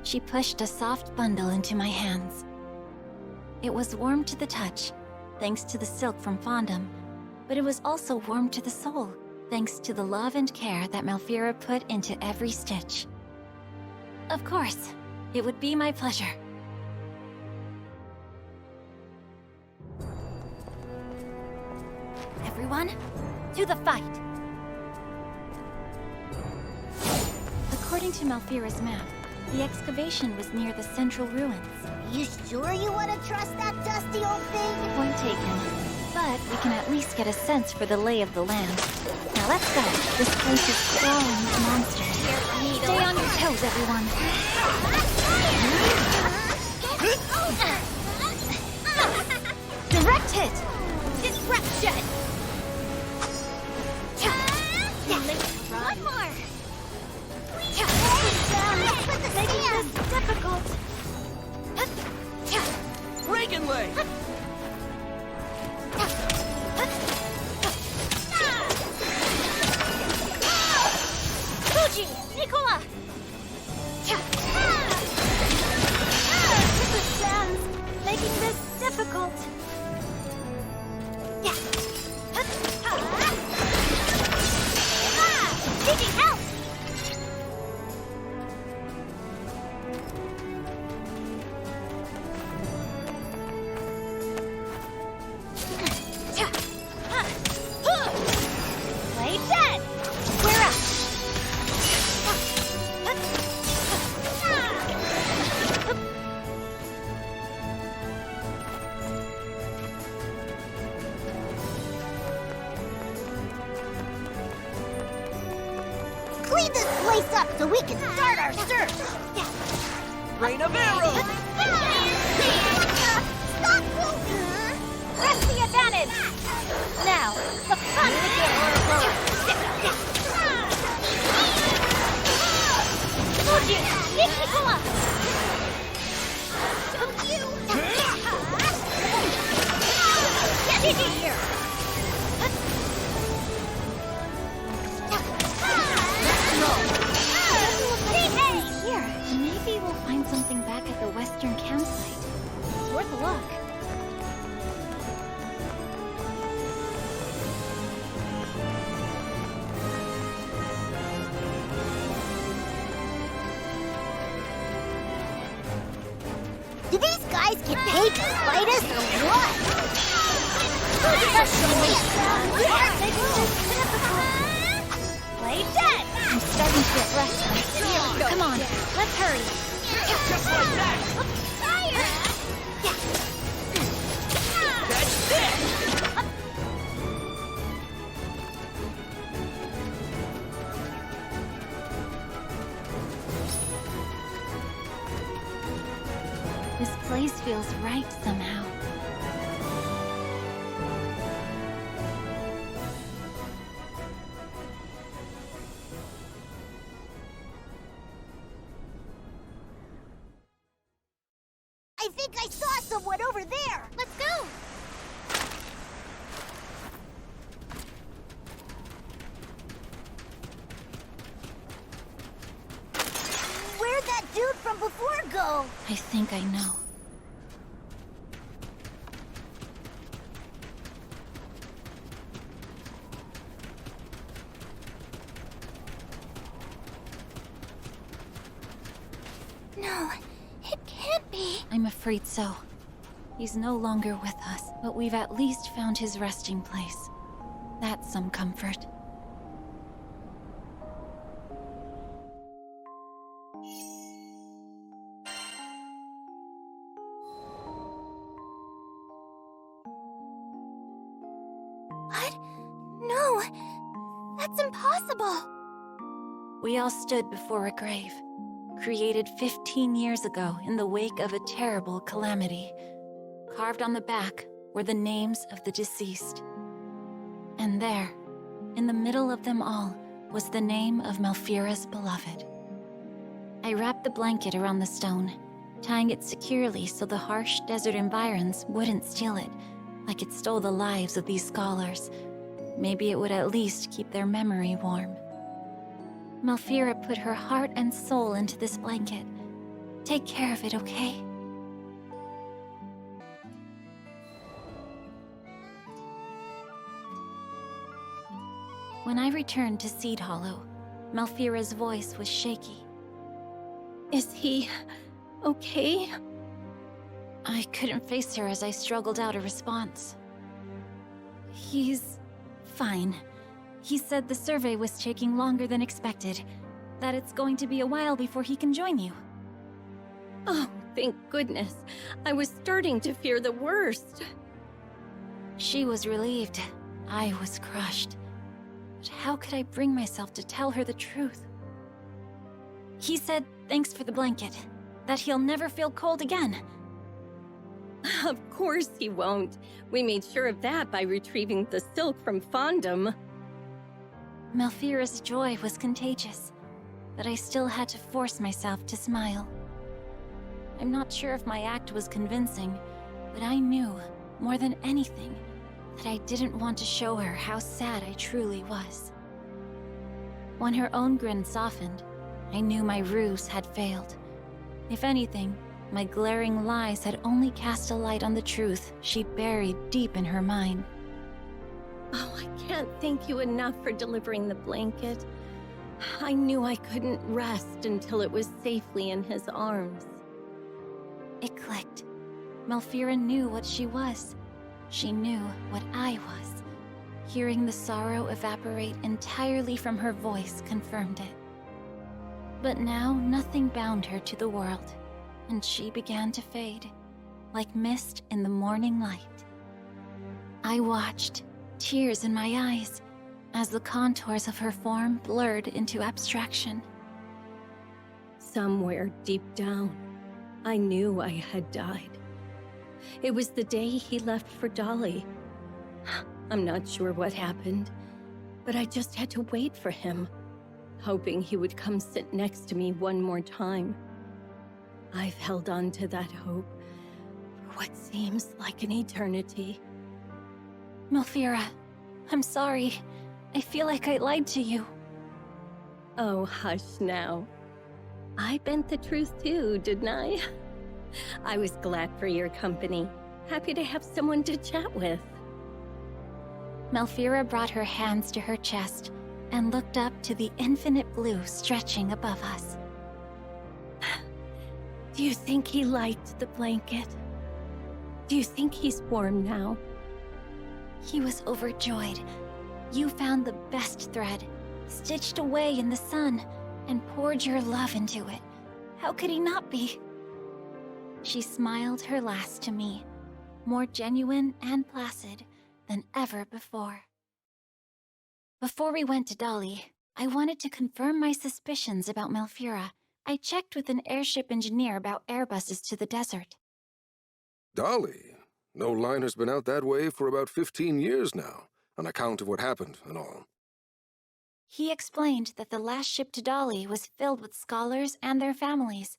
She pushed a soft bundle into my hands. It was warm to the touch, thanks to the silk from Fondom, but it was also warm to the soul, thanks to the love and care that Malfira put into every stitch. Of course, it would be my pleasure. Everyone, to the fight! According to Malfira's map, the excavation was near the central ruins. You sure you want to trust that dusty old thing? Point taken. But we can at least get a sense for the lay of the land. Now let's go. This place is crawling with monsters. Stay on your toes, everyone. Direct hit! Disruption! One more! Making this difficult! Reagan Lay! Fuji! Nicola! Sands! Making this difficult! Taking help! Clean this place up so we can start our search! Rain of arrows! Stop moving! Press the advantage! Now, the fun begins! Fuji, 𝐼𝐸𝐾𝐿! Don't you! Get in here! Here, maybe we'll find something back at the western campsite. It's worth a look. Do these guys get paid to fight us or what? Play dead! I'm starting to get restless. Come on, let's hurry. Just like that! Fire! That's it! This place feels right somehow. I think I saw someone over there! Let's go! Where'd that dude from before go? I think I know. No, it can't be. I'm afraid so. He's no longer with us, but we've at least found his resting place. That's some comfort. What? No, that's impossible. We all stood before a grave, created 15 years ago in the wake of a terrible calamity. Carved on the back were the names of the deceased. And there, in the middle of them all, was the name of Malfira's beloved. I wrapped the blanket around the stone, tying it securely so the harsh desert environs wouldn't steal it, like it stole the lives of these scholars. Maybe it would at least keep their memory warm. Malfira put her heart and soul into this blanket. Take care of it, okay? When I returned to Seed Hollow, Malfira's voice was shaky. Is he okay? I couldn't face her as I struggled out a response. He's fine. He said the survey was taking longer than expected, that it's going to be a while before he can join you. Oh, thank goodness. I was starting to fear the worst. She was relieved. I was crushed. But how could I bring myself to tell her the truth? He said thanks for the blanket, that he'll never feel cold again. Of course he won't. We made sure of that by retrieving the silk from Fondom. Malfira's joy was contagious, but I still had to force myself to smile. I'm not sure if my act was convincing, but I knew, more than anything, that I didn't want to show her how sad I truly was. When her own grin softened, I knew my ruse had failed. If anything, my glaring lies had only cast a light on the truth she buried deep in her mind. Oh, I can't thank you enough for delivering the blanket. I knew I couldn't rest until it was safely in his arms. It clicked. Malfira knew what she was. She knew what I was. Hearing the sorrow evaporate entirely from her voice confirmed it. But now nothing bound her to the world, and she began to fade, like mist in the morning light. I watched, tears in my eyes, as the contours of her form blurred into abstraction. Somewhere deep down, I knew I had died. It was the day he left for Dolly. I'm not sure what happened, but I just had to wait for him, hoping he would come sit next to me one more time. I've held on to that hope for what seems like an eternity. Malfira, I'm sorry. I feel like I lied to you. Oh, hush now. I bent the truth too, didn't I? I was glad for your company. Happy to have someone to chat with. Malfira brought her hands to her chest and looked up to the infinite blue stretching above us. Do you think he liked the blanket? Do you think he's warm now? He was overjoyed. You found the best thread, stitched away in the sun, and poured your love into it. How could he not be? She smiled her last to me, more genuine and placid than ever before. Before we went to Dolly, I wanted to confirm my suspicions about Malfira. I checked with an airship engineer about Airbuses to the desert. Dolly? No liner's been out that way for about 15 years now, on account of what happened and all. He explained that the last ship to Dolly was filled with scholars and their families,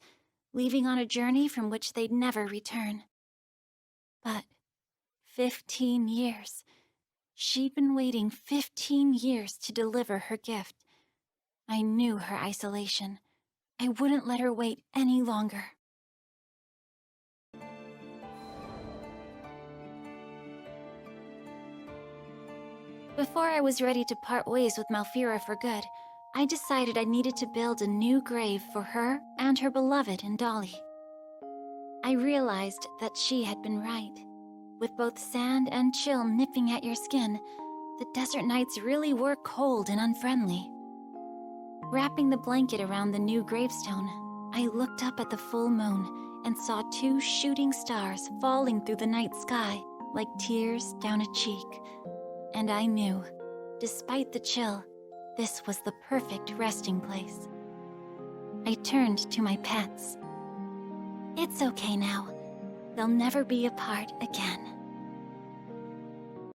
leaving on a journey from which they'd never return. But 15 years. She'd been waiting 15 years to deliver her gift. I knew her isolation. I wouldn't let her wait any longer. Before I was ready to part ways with Malfira for good, I decided I needed to build a new grave for her and her beloved in Dolly. I realized that she had been right. With both sand and chill nipping at your skin, the desert nights really were cold and unfriendly. Wrapping the blanket around the new gravestone, I looked up at the full moon and saw 2 shooting stars falling through the night sky like tears down a cheek. And I knew, despite the chill, this was the perfect resting place. I turned to my pets. It's okay now. They'll never be apart again.